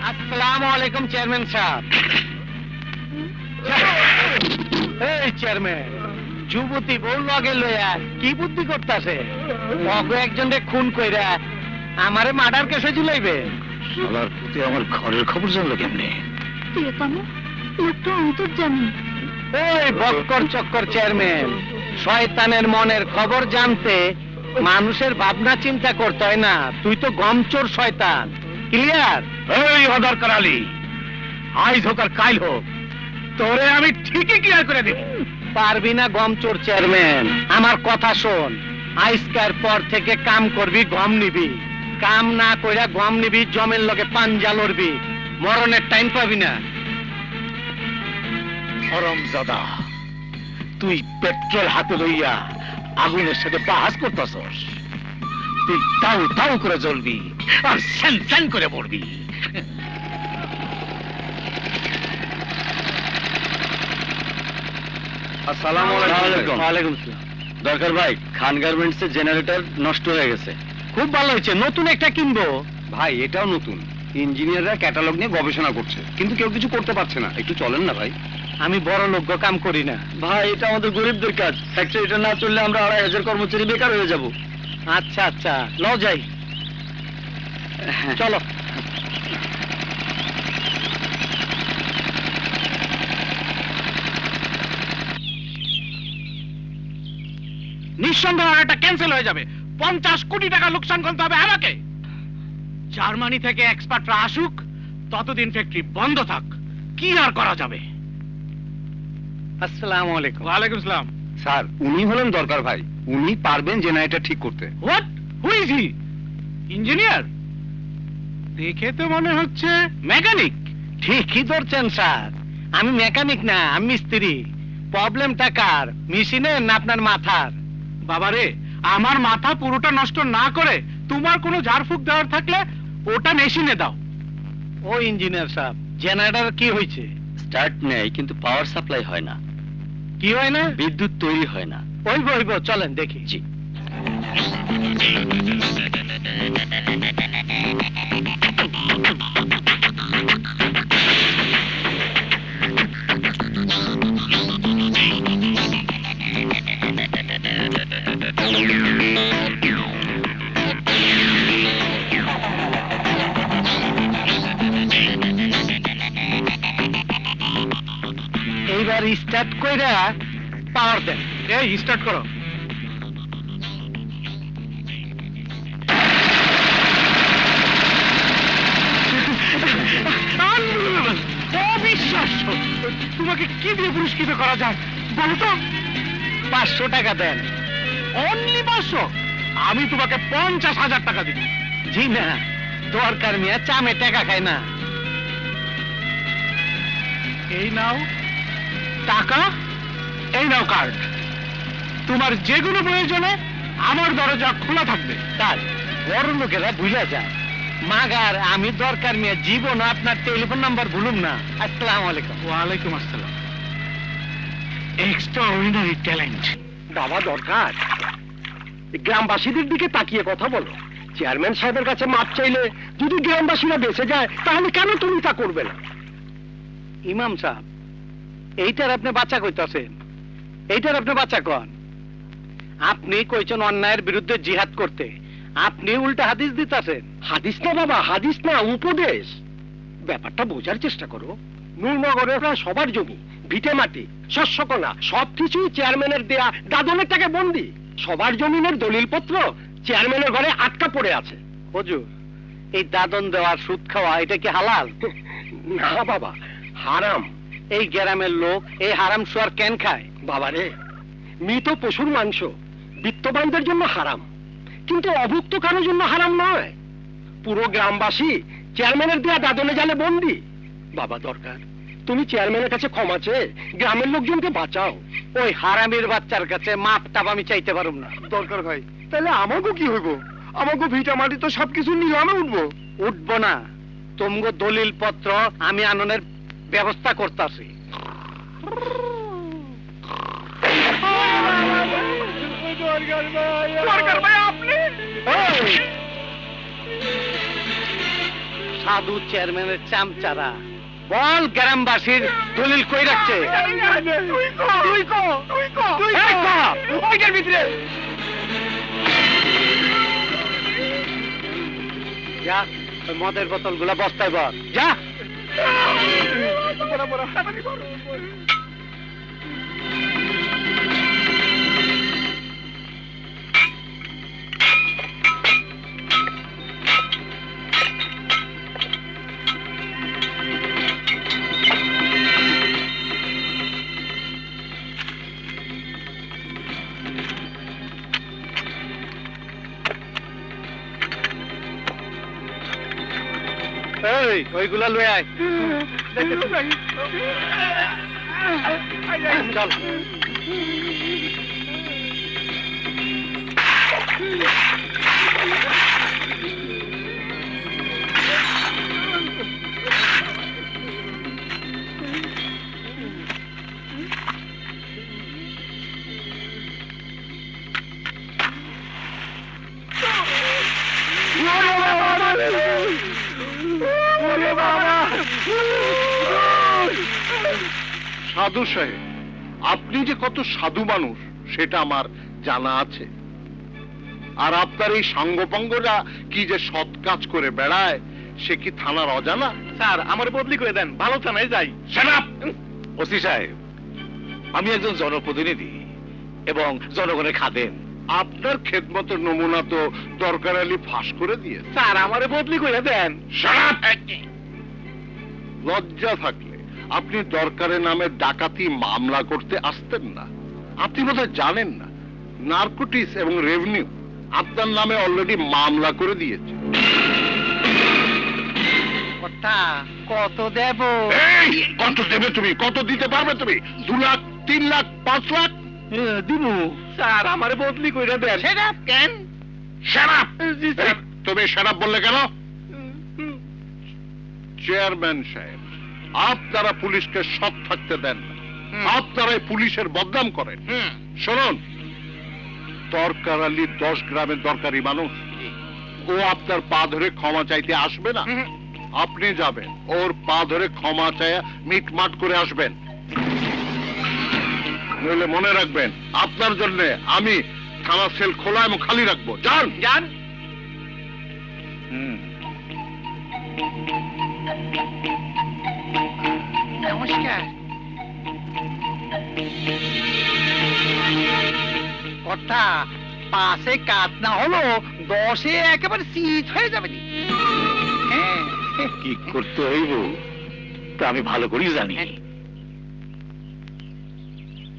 আসসালামু আলাইকুম চেয়ারম্যান সাহেব। এই চেয়ারম্যান, যুবতী বউ লগে লইয়া কি বুদ্ধি করতাছে? অগো একজনকে খুন কইরা আমারে মার্ডার কেসে ঝুলাইবে। শালার পুতে আমার ঘরের খবর জানলো কেমনে? প্রিয়তম, লোকটা অন্তর্জামী। এই বক্কর চক্কর চেয়ারম্যান, শয়তানের মনের খবর জানতে মানুষের ভাবনা চিন্তা করতে হয় না। তুই তো গমচোর শয়তান। ক্লিয়ার? এই অদরকার আলী, আইজ হোক আর কাইল হোক, তোরে আমি ঠিকই ক্লিয়ার করে দেব। পারবি না গমচোর চেয়ারম্যান, আমার কথা শোন। আইসকার পর থেকে কাম করবি, গম নিবি। কাম না কইরা গম নিবি, জমের লগে পাঞ্জা লড়বি, মরণের টাইম পাবি না। হরমজাদা, তুই পেট্রোল হাতে লইয়া আগুনের সাথে বাহাস করতেছস। তুই তাও তাও করে জ্বলবি আর স্যান স্যান করে পড়বি। আসসালামু আলাইকুম। ওয়ালাইকুম আসসালাম। দরকার ভাই, খান গার্মেন্টস এর জেনারেটর নষ্ট হয়ে গেছে। খুব ভালো হয়েছে, নতুন একটা কিনবো। ভাই এটাও নতুন, ইঞ্জিনিয়াররা ক্যাটালগ নিয়ে গবেষণা করছে, কিন্তু কেউ কিছু করতে পারছে না। একটু চলেন না ভাই। আমি বড় লোক কাম করি না ভাই, এটা আমাদের গরিবদের কাজ। ফ্যাক্টরিটা না চললে আমরা 2500 কর্মচারী বেকার হয়ে যাব। আচ্ছা আচ্ছা, লও যাই, চলো। নিঃসন্দেহে এটা ক্যান্সেল হয়ে যাবে। 50 কোটি টাকা লোকসান করতে হবে আমাকে। জার্মানি থেকে এক্সপার্টরা আসুক, ততদিন ফ্যাক্টরি বন্ধ থাক। কি আর করা যাবে? আসসালামু আলাইকুম। ওয়ালাইকুম আসসালাম। স্যার, উনি হলেন দরকার ভাই, উনি পারবেন জেনারেটর ঠিক করতে। What? Who is he? Engineer? দেখে তো মনে হচ্ছে মেকানিক। ঠিকই ধরছেন স্যার, আমি মেকানিক না, আমি মিস্ত্রি। প্রবলেমটা কার, মেশিনের না আপনার মাথার? বাবারে, আমার মাথা পুরোটা নষ্ট না করে তোমার কোনো ঝাড়ফুঁক দেওয়ার থাকলে ওটা মেশিনে দাও। ও ইঞ্জিনিয়ার সাহেব, জেনারেটর কি হয়েছে? স্টার্ট নেয় কিন্তু পাওয়ার সাপ্লাই হয় না, কি হয় না? বিদ্যুৎ তৈরি হয় না। হইব, চলেন দেখি। জি। এইবার স্টার্ট কইরা পাওয়ার দেন। এই স্টার্ট করো। অবিশ্বাস্য! তোমাকে কি দিয়ে পুরস্কৃত করা যায় বলো তো? 500 টাকা দেন। অনলি 500? আমি তোমাকে 50,000 টাকা দিব। জি না, দরকার মিয়া চামে টাকা খায় না। এই নাও টাকা, এই নাও কার্ড। তোমার যে কোনো প্রয়োজনে আমার দরজা খোলা থাকবে। তার বড় লোকেরা ভুলে যায়। মাগার আমি দরকার মিয়া জীবন আপনার টেলিফোন নাম্বার ভুলুম না। আসসালামু আলাইকুম। ওয়ালাইকুম আসসালাম। Extraordinary talent. বাবা দরকার, গ্রামবাসীদের দিকে তাকিয়ে কথা বলো। চেয়ারম্যান সাহেবের কাছে মাপ চাইলে যদি গ্রামবাসীরা বেঁচে যায়, তাহলে কেন তুমি তা করবে না? ইমাম সাহেব, এইটার আপনি বাচ্চা কইতাছেন, এইটার আপনি বাচ্চা কন। আপনি কইছেন অন্যায়ের বিরুদ্ধে জিহাদ করতে, আপনি উল্টা হাদিস দিতাছেন। হাদিস না বাবা, হাদিস না, উপদেশ। ব্যাপারটা বোঝার চেষ্টা করো। নূরনগরের প্রায় সবার জমি ভিটে মাটি, শস্যকোনা সবকিছুই চেয়ারম্যানের দেয়া দাদনের টাকায় বন্দি। সবার জমিনের দলিলপত্র চেয়ারম্যানের ঘরে আটকা পড়ে আছে। হুজুর, এই দাদন দেওয়ার সুদ খাওয়া এটা কি হালাল? না বাবা, হারাম। এই গ্রামের লোক এই হারাম সোয়ার কেন খায়? বাবারে, মৃত পশুর মাংস বিত্তবানদের জন্য হারাম, কিন্তু অভুক্ত কারোর জন্য হারাম নয়। পুরো গ্রামবাসী চেয়ারম্যানের দেয়া দাদনে জালে বন্দি। বাবা, দরকার তুমি চেয়ারম্যানের কাছে ক্ষমা চেয়ে গ্রামের লোকজনকে বাঁচাও। ওই হারামির বাচ্চার কাছে মাপ টাপ আমি চাইতে পারুম না। দরকার ভাই, তাহলে আমাকে কি হইব? আমাকে ভিটা মাটি তো সবকিছু নিলামে উঠবো। উঠবো না, তোমগো দলিল পত্র আমি আননের ব্যবস্থা করতেছি। সাধু চেয়ারম্যানের চামচারা, বল গ্রামবাসীর দলিল কই রাখছে? যা, ওই মদের বোতল গুলা বস্তায় বল, যা। এই, ওইগুলা লয়ে আয়। চল। সাধু সাহেব, আপনি যে কত সাধু মানুষ সেটা আমার জানা আছে। আর আপনার এই সাঙ্গপাঙ্গরা কি যে সৎ কাজ করে বেড়ায় সে কি থানার অজানা? স্যার, আমার বদলি করে দেন, ভালো থানায় যাই। ওসি সাহেব, আমি একজন জনপ্রতিনিধি এবং জনগণের খাদেম। আপনার খেদমতের নমুনা তো দরকার আলী ফাঁস করে দিয়ে। স্যার, আমারে বদলি করে দেন। লজ্জা থাকলে আপনি দরকারের নামে ডাকাতি মামলা করতে আসতেন না। আপনি বোধহয় জানেন না, নারকোটিক্স এবং রেভিনিউ আপনার নামে অলরেডি মামলা করে দিয়েছে। কত দেব? কত দেবে তুমি? কত দিতে পারবে তুমি? 2 লাখ, 3 লাখ, 5 লাখ? দিব। স্যার, আমারে বদলি করে দেন। কেন? শরাব! তুমি শরাব বললে কেন? চেয়ারম্যান সাহেব, আপনারা পুলিশকে সৎ থাকতে দেন না, আপনারাই পুলিশের বদনাম করেন। শুনুন, দরকার আলী 10 গ্রামের দরকারি মানুষ, ও আপনার পা ধরে ক্ষমা চাইতে আসবে না। আপনি যাবেন, ওর পা ধরে ক্ষমা চাইয়া মিটমাট করে আসবেন। নইলে মনে রাখবেন, আপনার জন্য আমি থানা সেল খোলা এবং খালি রাখবো। যান যান। নমস্কার। কথা পাশে কাজ না হলো 10-এ একেবারে সিট হয়ে যাবে। কি করতে হইব তা আমি ভালো করেই জানি।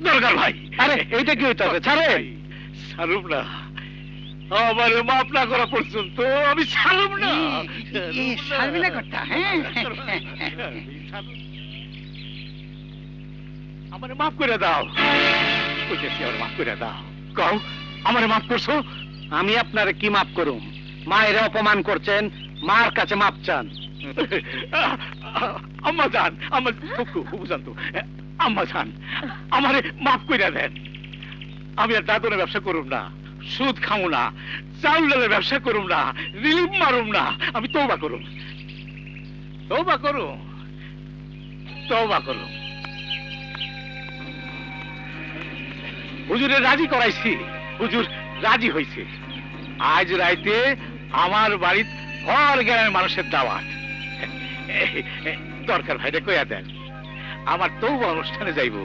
দরকার ভাই। আরে এইটা কি হইতে হবে? ছাড়েন। ছাড়ুম না, আমারে মাফ না করা পর্যন্ত আমি ছাড়ুম না। ছাড়বি না কথা? হ্যাঁ, আমারে মাফ করে দাও। কইতেছি, আমারে মাফ করে দাও। কও, আমারে মাফ করছো? আমি আপনারে কি মাফ করুম? মায়ের অপমান করছেন, মার কাছে মাপ চান। আম্মা জান, আমার খুব জানতো। আম্মা জান, আমারে মাফ করে দেন। আমি আর দাদনের ব্যবসা করুম না, সুদ খামু না, চাউল ডালের ব্যবসা করুম না, রিলিফ মারুম না। আমি তওবা করুম, তওবা করুম, তওবা করুম। হুজুরে রাজি করাইছি, হুজুর রাজি হইছে। আজ রাইতে আমার বাড়ির হর গ্রামের মানুষের দাওয়াত। দরকার ভাইরে কইয়া দেন, আমার তৌবা অনুষ্ঠানে যাইব।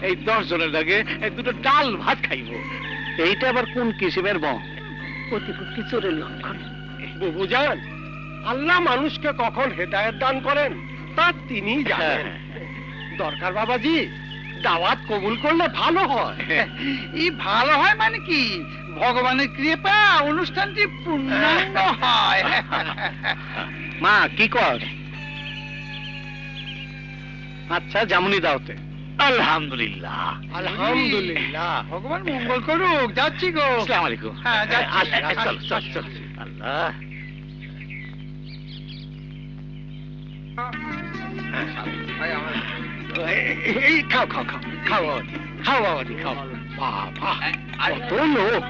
এই 10 জনের লাগে দুটো ডাল ভাত খাইব। এইটা আবার কোন কিসিমের বং? প্রতিপত্তি চোরের লক্ষণ। বুঝান, আল্লাহ মানুষকে কখন হেদায়েত দান করেন তা তিনি জানেন। দরকার বাবাজি, দাওয়াত কবুল করলে ভালো হয়। এই ভালো হয় মানে কি? ভগবানের কৃপা অনুষ্ঠানটি পূর্ণাঙ্গ হয়। মা কি কর? আচ্ছা জামুনি দাওতে। আলহামদুলিল্লাহ, আলহামদুলিল্লাহ। ভগবান মঙ্গল করুক। যাচ্ছি গো। আসসালামু আলাইকুম। হ্যাঁ, যাচ্ছি। চল চল চল। আল্লাহ, এই খাও খাও খাও খাও বাবাজি, খাও বাবাজি, খাও। বাবা, কত লোক!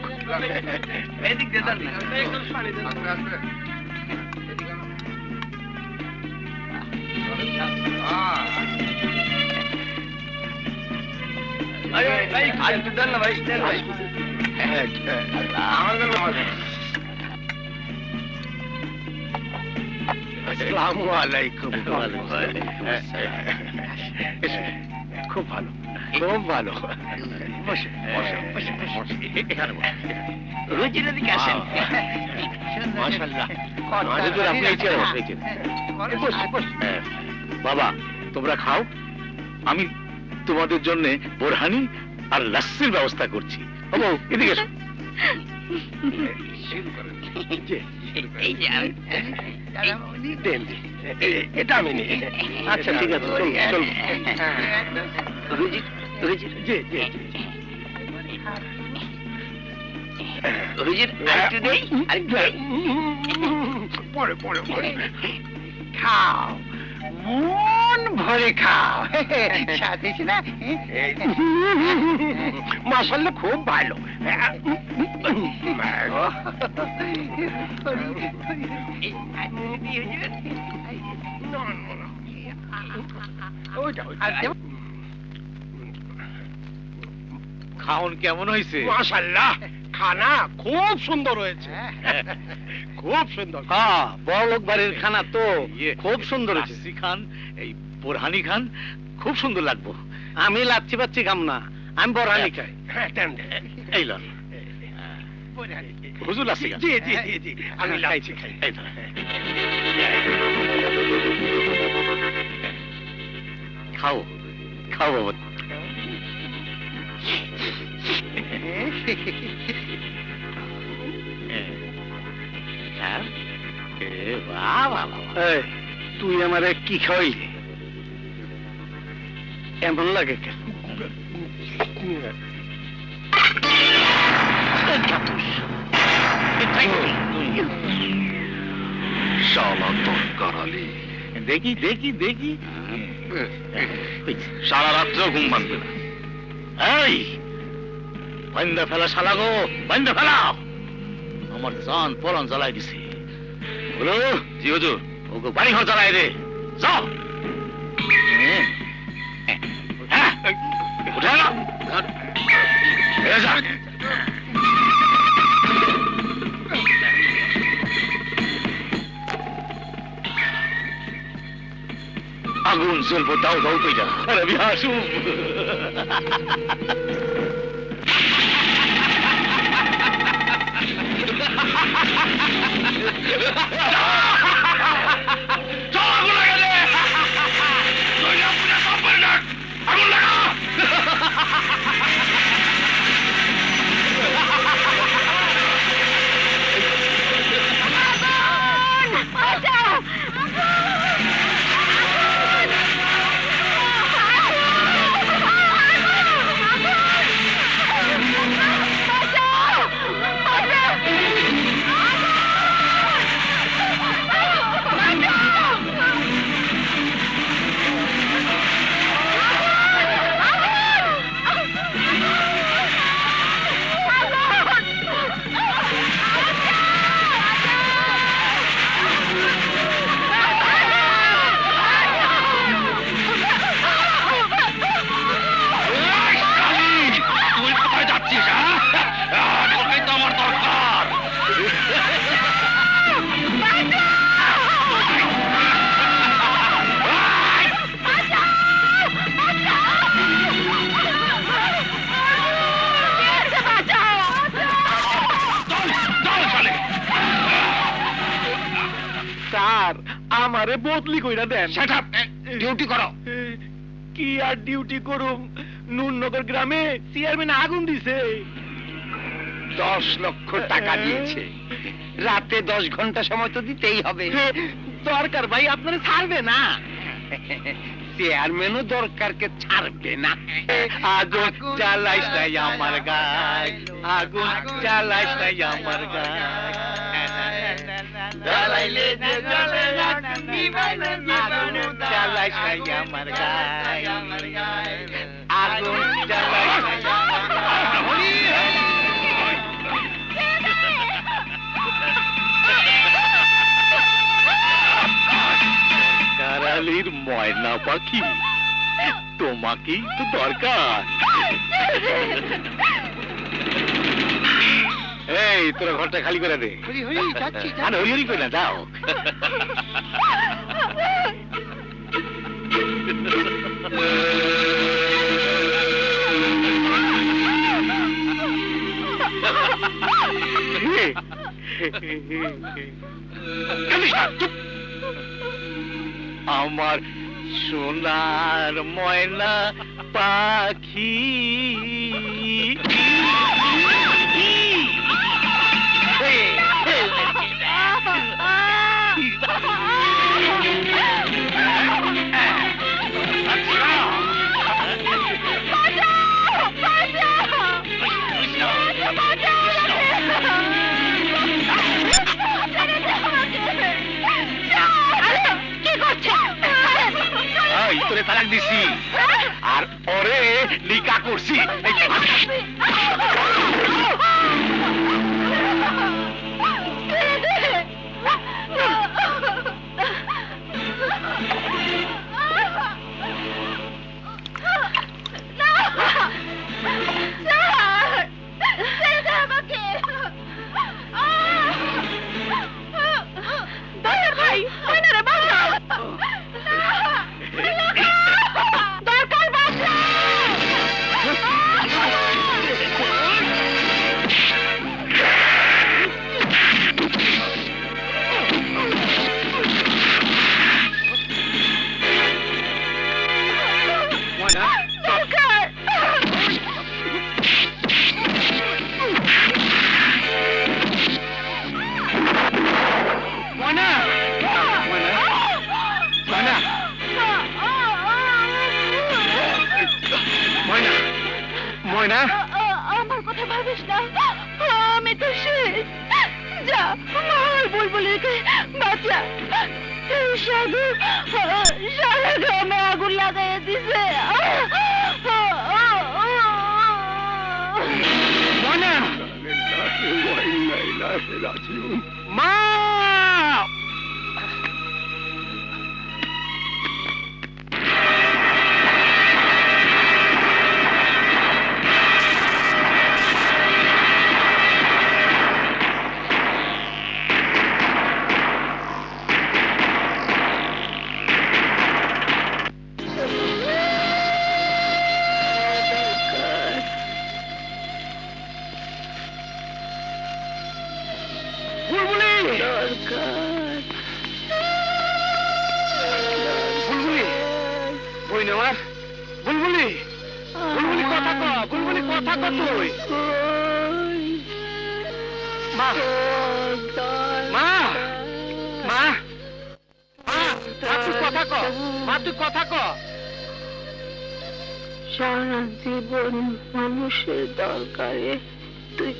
আসসালামু আলাইকুম। খুব ভালো, খুব ভালো। বসে বসে বসে বসে। এখানে বসে। রোজির দিকে আসেন। মাশাআল্লাহ। হুজুর, আপনি এই চেয়ারে বসে, এই চেয়ারে। বাবা তোমরা খাও, আমি তোমাদের জন্য বোরহানি আর লাস্সির ব্যবস্থা করছি। বাবু এদিকে এসো। এই যে দেন, এটা আমি নিই। আচ্ছা ঠিক আছে, চল চল। রোজির রোজির জি জি। রোজির আরেকটু দেই, আরেকটু দেই। পরে পরে পরে খাও, মন ভরে খাও। সাথে না মাশাআল্লাহ, খুব ভালো। খাওন কেমন হয়েছে? মাশাআল্লাহ, খানা খুব সুন্দর হয়েছে, খুব সুন্দর। হ্যাঁ, বড় লোক বাড়ির খানা তো খুব সুন্দর হয়েছে। লাচ্ছি খান, এই বোরহানি খান, খুব সুন্দর লাগবো। আমি লাচ্ছি পাচ্ছি খাম না, আমি বোরহানি খাই। হ্যাঁ, দেন, দেন। এই লন। হুজুর লাচ্ছি খান। জি জি জি জি, আমি লাচ্ছি খাই। এই ধরেন। খাও খাও বাবা। হ্যাঁ, বাহ বাহ বাহ। এই, তুই আমারে কি খাওয়াইলি? এমন লাগে কেন? শালা দরকার আলী, দেখি দেখি দেখি। সারা রাত্র ঘুম ভাঙবে না। এই বান্দা ফেলা শালা গো, বান্দা ফেলা। আমার জান পরান জ্বালাই দিছে। বলো জি হুজুর, ওকে বাড়ি ঘর জ্বালাই দে। যাও। হ্যাঁ, উঠে না। আগুন জ্বলবো, দাও দাও কইরা। আরে আমি হাসু। আগুন লাগা দে। আগুন লাগা। আমারে বদলি কইরা দেন। সেট আপ, ডিউটি করো। কি আর ডিউটি করুম, নুরনগর গ্রামে চেয়ারম্যান আগুন দিছে। 10 লক্ষ টাকা দিয়েছে, রাতে 10 ঘন্টা সময় তো দিতেই হবে। দরকার ভাই আপনারা ছাড়বে না। চেয়ারম্যানও দরকারকে ছাড়বে না। আগুন জ্বালাইস নাই আমার গায়, আগুন জ্বালাইস নাই আমার গায়, জ্বালাইলে যে জ্বলে না, নিভাইলে আগুন জ্বালাইস নাই আমার গায়, আগুন জ্বালাইস নাই আমার গায়। কারালির ময়না পাখি, তোমাকেই তো দরকার। এই তোরা ঘরটা খালি করে দে। হরি হরি করে না, যাও। আমার সোনার ময়না পাখি, তোরে তালাক দিছি আর ওরে লিকা করছি। ময়না, আমার কথা ভাবিস না, আমি তো শেষ। যা আমার বুলবুলিকে বাঁচা। সাধু সারা গ্রামে আগুন লাগাই দিছে। ময়না, মা, বুলবুলি, বুলবুলি কথা ক, বুলবুলি কথা ক তুই। মা, মা, মা, মা, তুই কথা ক, মা তুই কথা ক। সারা জীবন মানুষের দরকারে তুই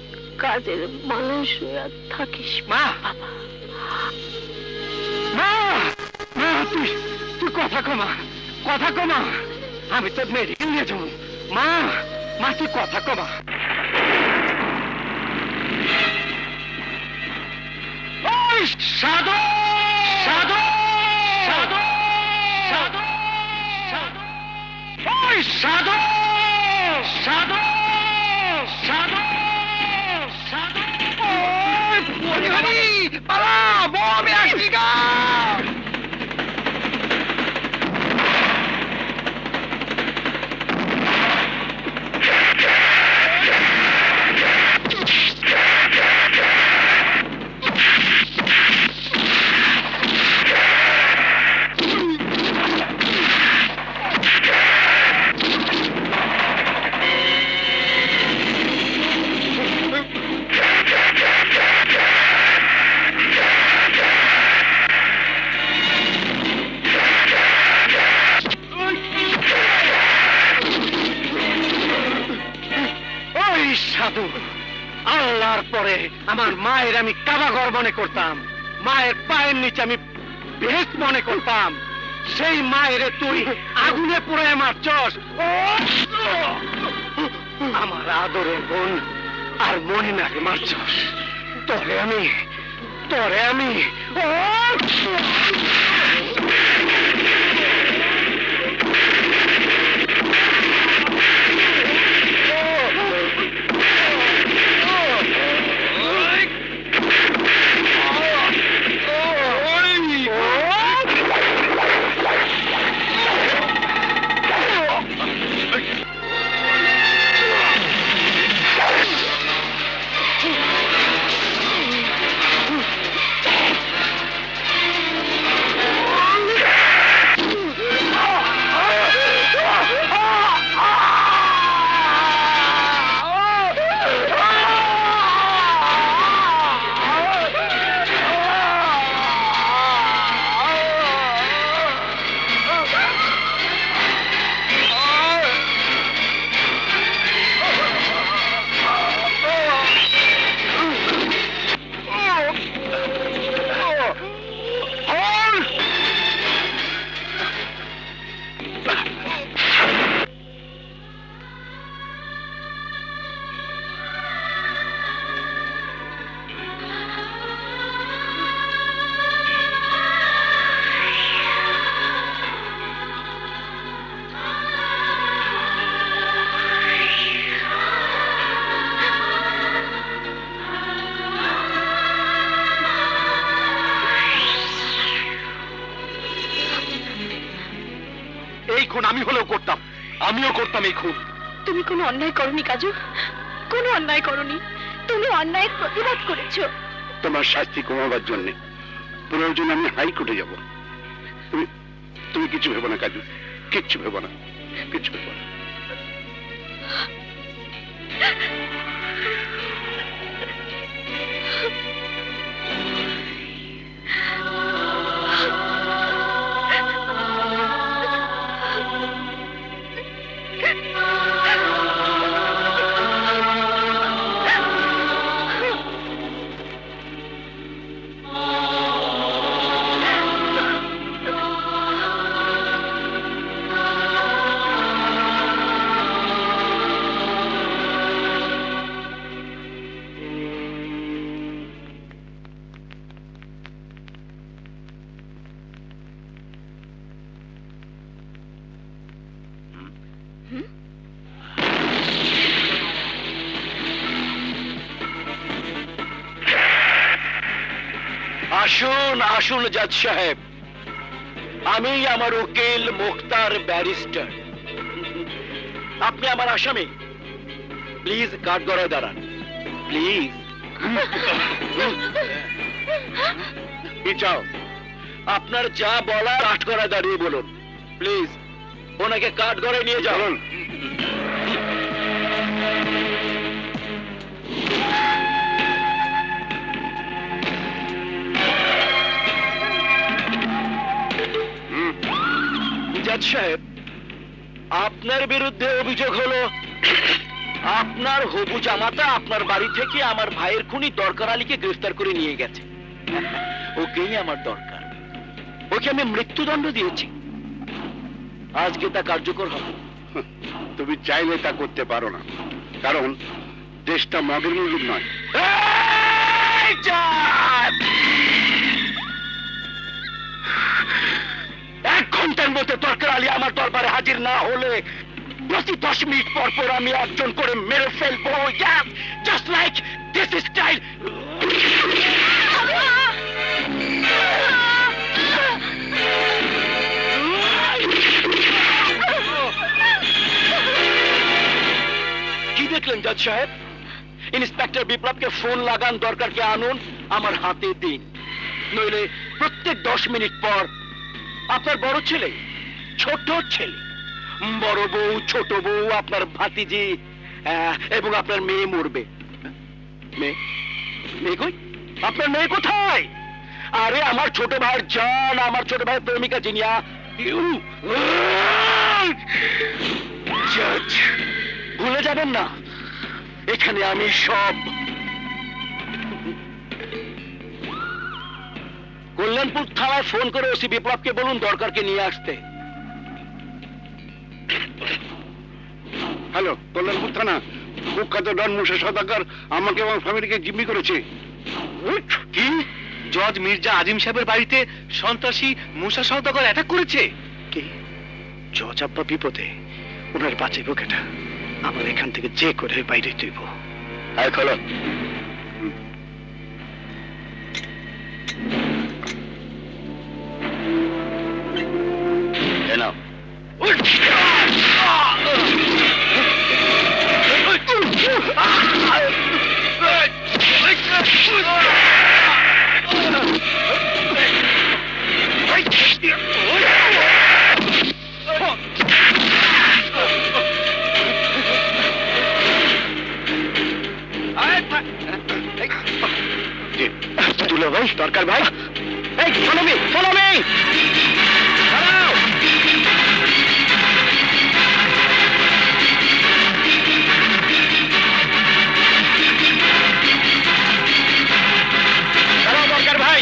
কাজের মানুষ হয়ে থাকিস। মা, মা, মা, তুই তুই কথা ক মা, কথা ক মা, আমি তোর মেডিকেল নিয়ে যাবো। মা, মা তুই কথা ক মা। ওই সাধু, সাধু, সাধু, সাধু, সাধু, ওই সাধু, সাধু, সাধু, সাধু, ওই হরি হরি পালা, বমে আসছি গা। দাদু, আল্লাহর পরে আমার মায়ের আমি কাবাঘর মনে করতাম, মায়ের পায়ের নিচে আমি বেহেশত মনে করতাম। সেই মায়ের তুই আগুনে পুড়ে মারছস। আমার আদরের বোন আর মনিনাকে মারছস। তরে আমি এই খুন আমি হলেও করতাম, আমিও করতাম এই খুন। তুমি কোনো অন্যায় করনি কাজু, কোনো অন্যায় করনি। তুমি অন্যায়ের প্রতিবাদ করেছো। তোমার শাস্তি কমাবার জন্য প্রয়োজন আমি হাইকোর্টে যাব। তুমি তুমি কিছু ভেবো না কাজু, কিচ্ছু ভেবো না, কিচ্ছু ভেবো না। আসুন আসুন জাজ সাহেব, আমি আমার উকিল মুখতার ব্যারিস্টার। আপনি আমার আসামি, প্লিজ কাঠগড়ায় দাঁড়ান, প্লিজ। কি চাও? আপনার যা বলার কাঠগড়ায় দাঁড়িয়ে বলুন, প্লিজ। ওনাকে কাঠগড়ায় নিয়ে যান। জাজ সাহেব, আপনার বিরুদ্ধে অভিযোগ হলো আপনার হবু জামাতা আপনার বাড়ি থেকে আমার ভাইয়ের খুনি দরকার আলীকে গ্রেফতার করে নিয়ে গেছে। ওকেই আমার দরকার, ওকে আমি মৃত্যুদণ্ড দিয়েছি, আজকে তা কার্যকর হবে। তুমি চাইলে তা করতে পারো না, কারণ দেশটা মগের মুলুক নয়। এক ঘন্টার মধ্যে দরকার আলী আমার দরবারে হাজির না হলে প্রতি 10 মিনিট পর পর আমি একজন করে মেরে ফেলবো। Just like this style. কি দেখলেন জাজ সাহেব? ইন্সপেক্টর বিপ্লবকে ফোন লাগান, দরকারকে আনুন, আমার হাতে দিন, নইলে প্রত্যেক 10 মিনিট পর আপনার বড় ছেলে, ছোট ছেলে, বড় বউ, ছোট বউ, আপনার ভাতিজি এবং আপনার মেয়ে মরবে। মেয়ে কই? আপনার মেয়ে কোথায়? আরে আমার ছোট ভাইয়ের জান, আমার ছোট ভাইয়ের প্রেমিকা জিনিয়া। জাজ, ভুলে যাবেন না এখানে আমি সব। কল্যাণপুর থানায় ফোন করে ওসি বিপ্লবকে বলুন দরকারকে নিয়ে আসতে। হ্যালো, কল্যাণপুর থানা। কুখ্যাত ডন মুসা সওদাগর আমাকে আমার ফ্যামিলিকে জিম্মি করেছে। কি? জজ মির্জা আজিম সাহেবের বাড়িতে সন্ত্রাসী মুসা সওদাগর অ্যাটাক করেছে? কি জজ আব্বা বিপদে, ওনার বাঁচিব কেটা? আমার এখান থেকে যে করে বাইরে তুইব। আয় খোলো। নাও। দুলা ভাই, দরকার ভাই। এই ফলো মি, ফলো মি। দাঁড়াও। দাঁড়াও দরকার ভাই।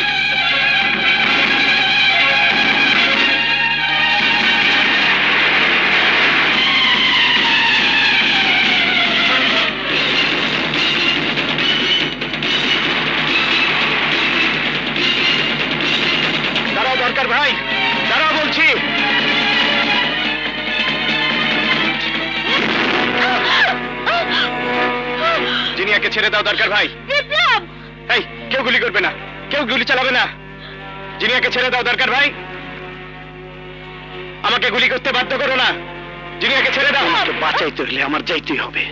দাঁড়াও দরকার ভাই, দাঁড়াও বলছি। জিনিয়াকে ছেড়ে দাও দরকার ভাই। বিপ্লব! এই, কেউ গুলি করবে না, কেউ গুলি চালাবে না। জিনিয়াকে ছেড়ে দাও দরকার ভাই। আমাকে গুলি করতে বাধ্য করো না। জিনিয়াকে ছেড়ে দাও। আমাকে বাঁচাইতে হলে আমার যাইতেই হবে।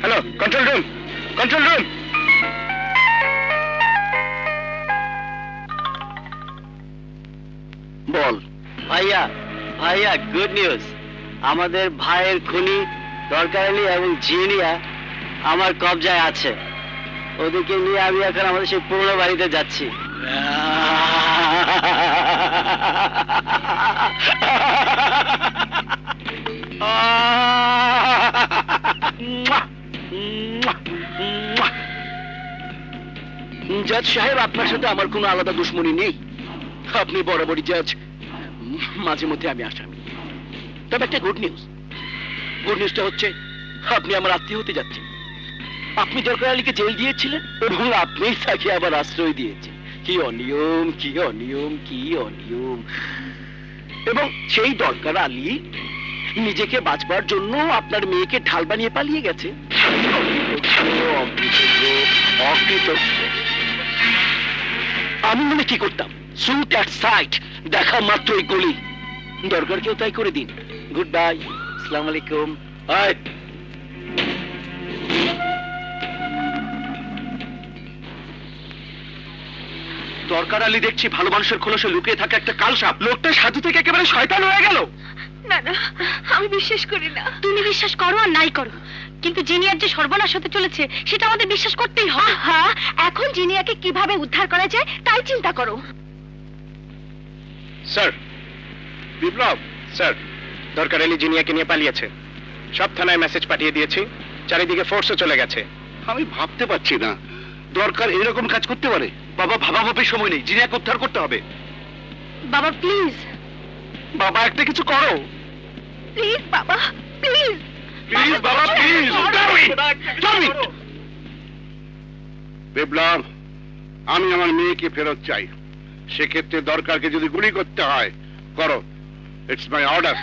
Hello, control room, control room. বল। ভাইয়া, ভাইয়া, গুড নিউজ। আমাদের ভাইয়ের খুনি দরকার আলী এবং জিনিয়া আমার কবজায় আছে। ওদেরকে নিয়ে আমি এখন আমাদের সেই পুরনো বাড়িতে যাচ্ছি। জজ সাহেব, আপনার সাথে আমার কোনো আলাদা দুশ্মনী নেই। আপনি বরাবরই জজ, মাঝে মধ্যে আমি আসামি। তবে একটা গুড নিউজ। গুড নিউজটা হচ্ছে আপনি আমার আত্মীয় হতে যাচ্ছেন। আপনি দরকার আলীকে জেল দিয়েছিলেন এবং আপনিই তাকে আবার আশ্রয় দিয়েছেন। কি অনিয়ম, কি অনিয়ম, কি অনিয়ম। এবং সেই দরকার আলী নিজেকে বাঁচবার জন্য আপনার মেয়েকে ঢাল বানিয়ে পালিয়ে গেছে। অকৃতজ্ঞ। আমি মনে কি করতাম, শুট অ্যাট সাইট, দেখা মাত্রই গুলি। দরকার কেউ তাই করে দিন। গুড বাই, আসসালামু আলাইকুম। আয়। দরকার আলী দেখছি ভালো মানুষের খোলসে লুকিয়ে থাকা একটা কালসাপ। লোকটা সাধু থেকে একেবারে শয়তান হয়ে গেল। না না, আমি বিশ্বাস করি না। তুমি বিশ্বাস করো আর নাই করো, কিন্তু জিনিয়ার যে সর্বনাশ হতে চলেছে সেটা আমাদের বিশ্বাস করতেই হবে। হ্যাঁ, এখন জিনিয়াকে কিভাবে উদ্ধার করা যায় তাই চিন্তা করো। স্যার, বিপ্লব স্যার, দরকার আলী জিনিয়াকে নিয়ে পালিয়েছে। সব থানায় মেসেজ পাঠিয়ে দিয়েছি, চারিদিকে ফোর্সও চলে গেছে। আমি ভাবতে পারছি না দরকার এরকম কাজ করতে পারে। বাবা, ভাবাভাবির সময় নেই, জিনিয়াকে উদ্ধার করতে হবে। বাবা প্লিজ, বাবা একটা কিছু করো। প্লিজ বাবা, প্লিজ। প্লিজ বাবা, প্লিজ। বিপ্লব, আমি আমার মেয়েকে ফেরত চাই। সেক্ষেত্রে দরকারকে যদি গুলি করতে হয় করো। It's my order.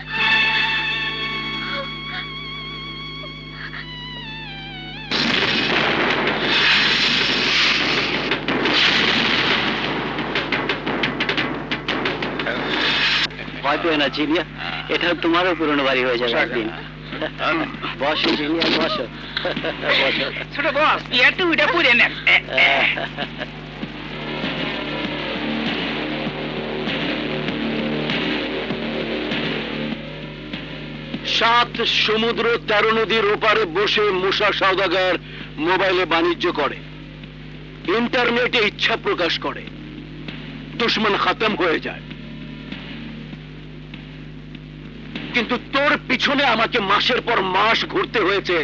ভয় পেও না জিনিয়া, এটা তোমারও পুরনো বাড়ি হয়ে যাবে একদিন। বসো জিনিয়া, বসো। বসো। ছোট বস, ইয়ারটা উইটা পুরে নেন। সাত সমুদ্র 13 নদীর ওপারে বসে মুসা সওদাগর মোবাইলে বাণিজ্য করে, ইন্টারনেটে ইচ্ছা প্রকাশ করে, দুশ্মন খতম হয়ে যায়। কিন্তু তোর পিছনে আমাকে মাসের পর মাস ঘুরতে হয়েছে,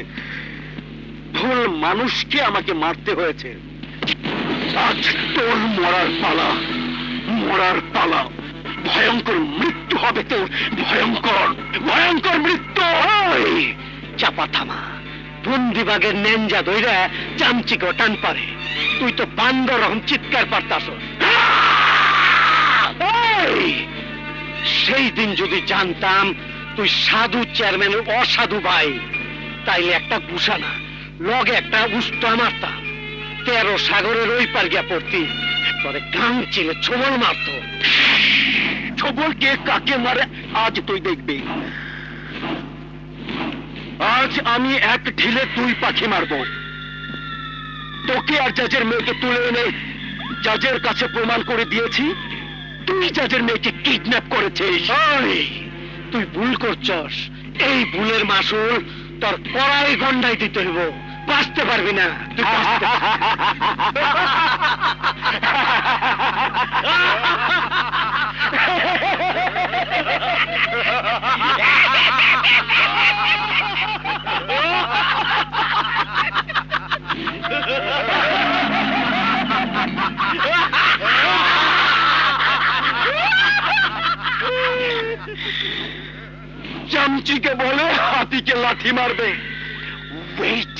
ভুল মানুষকে আমাকে মারতে হয়েছে। আজ তোর মরার পালা, মরার পালা। ভয়ঙ্কর মৃত্যু হবে তোর, ভয়ঙ্কর ভয়ঙ্কর মৃত্যু। চাপা থামা, বন্দিবাগের নেঞ্জা দইরা চামচিকে টান পারে, তুই তো বান্দর রকম চিৎকার পারতাস। সেই দিন যদি জানতাম তুই সাধু চেয়ারম্যানের অসাধু ভাই, তাইলে একটা গুছানা লগে একটা উস্তা মারতাম, 13 সাগরের ওই পার গিয়া পড়তি, তোরে গান চিলে ছবল মারত। ছবল কে কাকে মারে আজ তুই দেখবি। আজ আমি এক ঢিলে 2 পাখি মারবো। তোকে আর জাজের মেয়েকে তুলে এনে জাজের কাছে প্রমাণ করে দিয়েছি তুই জাজের মেয়েকে কিডন্যাপ করেছিস। তুই ভুল করছস, এই ভুলের মাসুল তোর কড়াই গন্ডাই দিতে হইব, বাঁচতে পারবি না তুই। চামচিকে বলে হাতিকে লাথি মারবে। ওয়েট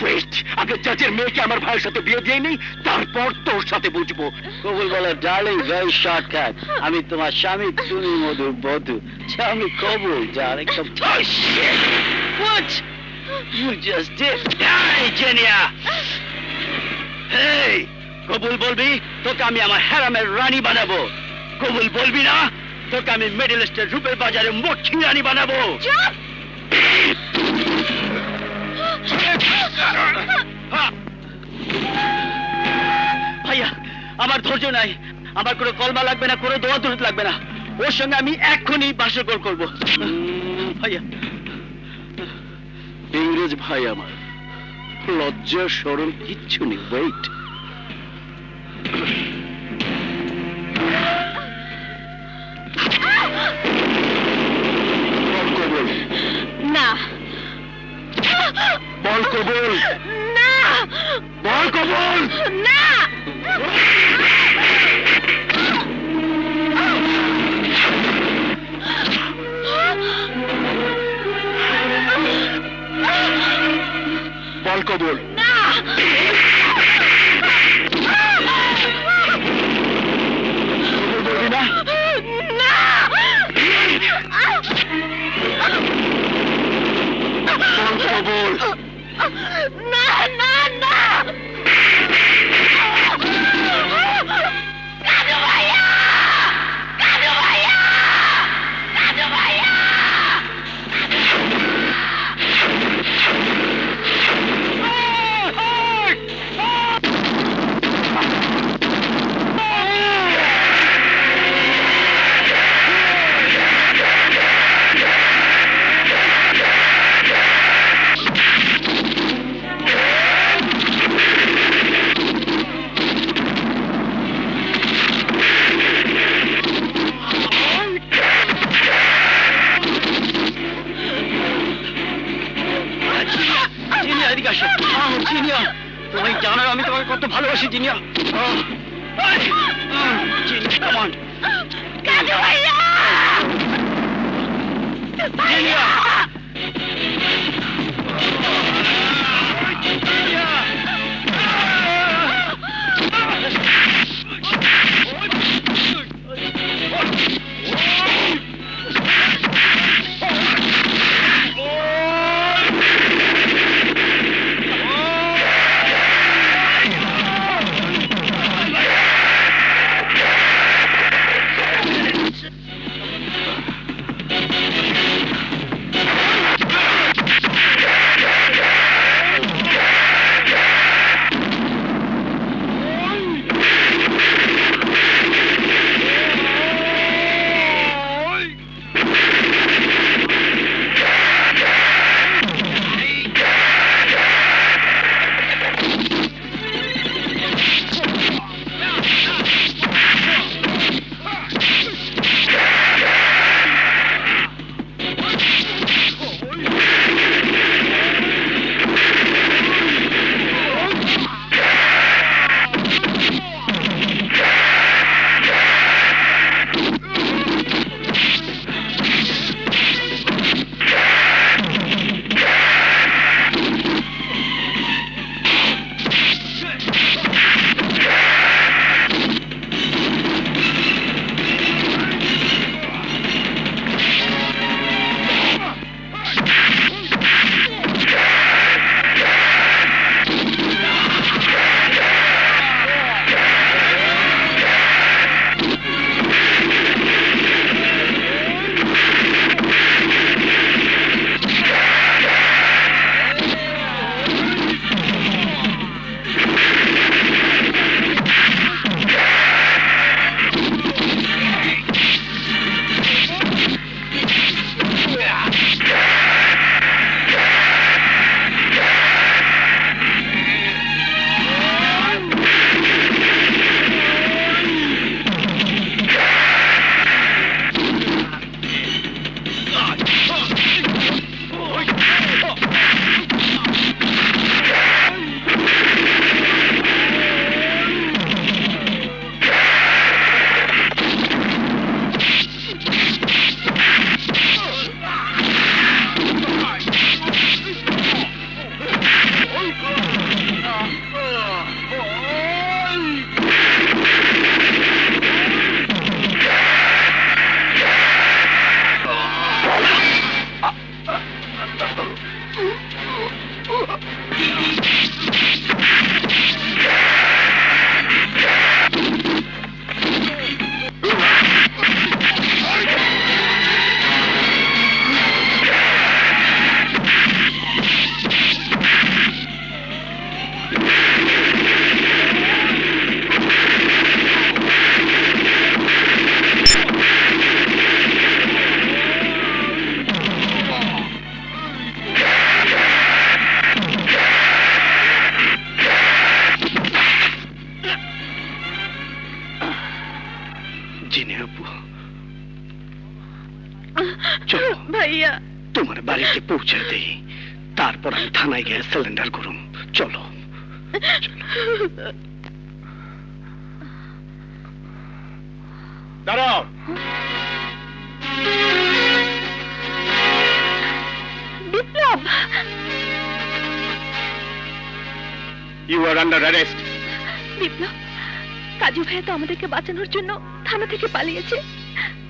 ওয়েট, আগে জাজের মেয়েকে আমার ভাইয়ের সাথে বিয়ে দিয়ে নেই, তারপর তোর সাথে বুঝবো। কবুল বলে, ডার্লিং ভেরি শর্টকাট, আমি তোমার স্বামী, তুমি মধুর বধূ। আমি কবুল, darling. What you just did? Hey, Genia! Hey, কবুল বলবি তোকে আমি আমার হেরামের রানী বানাবো। কবুল বলবি না তোকে আমি মিডল ইস্টের রূপের বাজারে মক্ষী রানী বানাবো। ভাইয়া, আমার ধৈর্য নাই, আমার কোনো কলমা লাগবে না, কোনো দোয়া দূরত লাগবে না, ওর সঙ্গে আমি এক্ষুনি বাসর করবো। ভাইয়া, ইংরেজ ভাই আমার, লজ্জা শরম কিচ্ছু নেই। ওয়েট, বল কবুল। না বল কবুল। না বল কবুল। না। বল কবুল। না। কবুল বলবি না? না। বল কবুল। না না না। কাজু ভাইয়া, কাজু ভাইয়া, কাজু ভাইয়া। জিনিয়া, এদিকে আসো। জিনিয়া, তুমি জানো আমি তোমাকে কত ভালোবাসি। Jinia, Jinia, come on. কাজু ভাইয়া, জিনিয়া, জিনে আপু, চলো ভাইয়া তোমার বাড়িতে পৌঁছে দেই, তারপর আমি থানায় গিয়ে সিলিন্ডার করুম। চলো দাঁড়াও। বিপ্লব, ইউ আর আন্ডার অ্যারেস্ট। বিপ্লব, কাজু ভাইয়া তো আমাদেরকে বাঁচানোর জন্য থানা থেকে পালিয়েছে,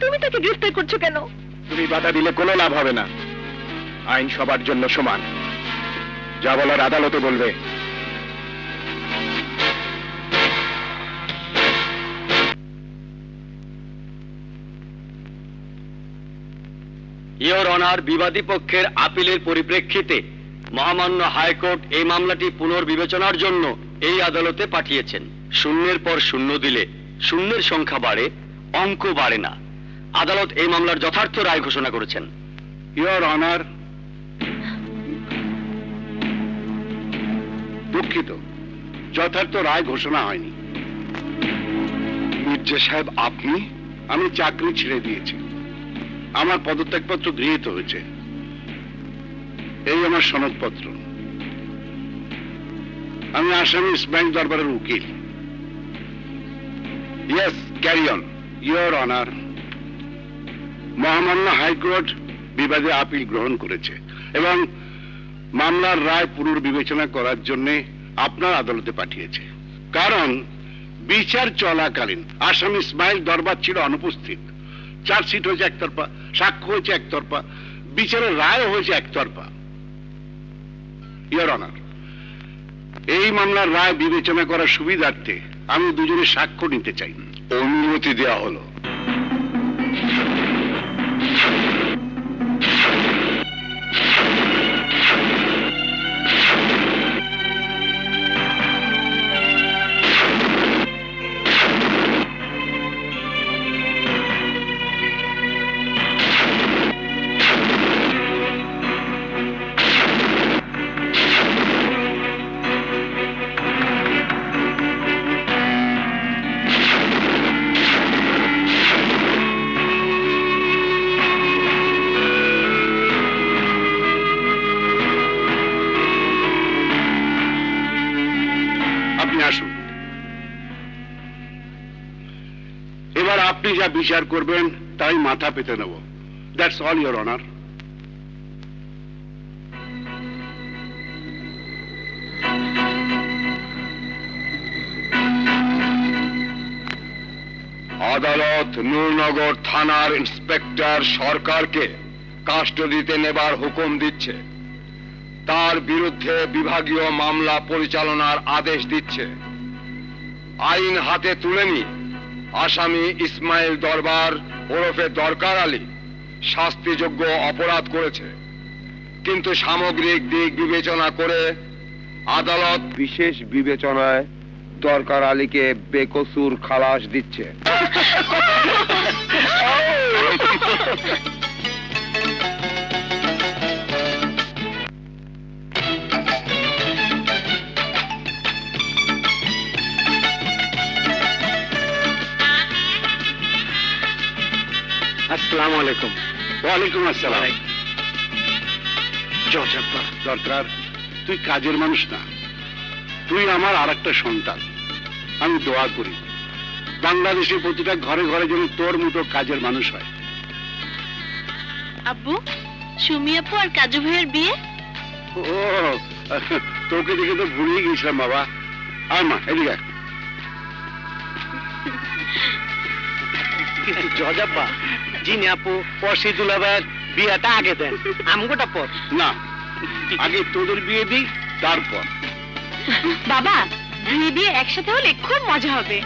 তুমি তাকে গ্রেফতার করছো কেন? তুমি বাধা দিলে কোনো লাভ হবে না। আইন সবার জন্য সমান, যা বলার আদালতে বলবে। ইওর অনার, বিবাদী পক্ষের আপিলের পরিপ্রেক্ষিতে মহামান্য হাইকোর্ট এই মামলাটি পুনর্বিবেচনার জন্য এই আদালতে পাঠিয়েছেন। শূন্যের পর শূন্য দিলে শূন্যের সংখ্যা বাড়ে, অঙ্ক বাড়ে না। আদালত এই মামলার যথার্থ রায় ঘোষণা করেছেন। ইওর অনার, দুঃখিত, যথার্থ রায় ঘোষণা হয়নি। মির্জা সাহেব, আপনি? আমি চাকরি ছেড়ে দিয়েছি, আমার পদত্যাগপত্র গৃহীত হয়েছে, এই আমার সনদপত্র। আমি আসামি ইসমাইল দরবারের উকিল। Yes, carry on. Your honour, মহামান্য হাইকোর্ট বিবাদে আপিল গ্রহণ করেছে এবং মামলার রায় পুনর্বিবেচনা করার জন্য আপনার আদালতে পাঠিয়েছে। কারণ বিচার চলাকালীন আসামি ইসমাইল দরবার ছিল অনুপস্থিত, চার্জশিট হয়েছে একতরফা, সাক্ষ্য হয়েছে একতরফা, বিচারের রায় হয়েছে একতরফা। ইওর অনার, এই মামলার রায় বিবেচনা করার সুবিধার্থে আমি দুজনের সাক্ষ্য নিতে চাই। অনুমতি দেওয়া হলো। আসুন, এবার আপনি যা বিচার করবেন তাই মাথা পেতে নেব। That's all, your honour. আদালত নূরনগর থানার ইন্সপেক্টর সরকারকে কাস্টডিতে নেবার হুকুম দিচ্ছে, তার বিরুদ্ধে বিভাগীয় মামলা পরিচালনার আদেশ দিচ্ছে। আইন হাতে তুলে নিয়ে আসামি ইসমাইল দরবার ওরফে দরকার আলী শাস্তিযোগ্য অপরাধ করেছে, কিন্তু সামগ্রিক দিক বিবেচনা করে আদালত বিশেষ বিবেচনায় দরকার আলীকে বেকসুর খালাস দিচ্ছে। আসসালামু আলাইকুম। ওয়ালাইকুম আসসালাম। জজাব্বা দরকার, তুই কাজের মানুষ না, তুই আমার আর একটা সন্তান। আমি দোয়া করি বাংলাদেশের প্রতিটা ঘরে ঘরে যেন তোর মতো কাজের মানুষ হয়। আব্বু, সুমি আপু আর কাজু ভাইয়ের বিয়ে? ও, তোকে দেখে তো ভুলেই গেছিলাম বাবা। আর মা এদিকে আয়। কিন্তু জজাব্বা, জিনি আপু পরশি দুলাভাইয়ের বিয়েটা আগে দেন, আমগোটা পর। না, আগে তোদের বিয়ে দিই তারপর। বাবা, বিয়ে একসাথে হলে খুব মজা হবে।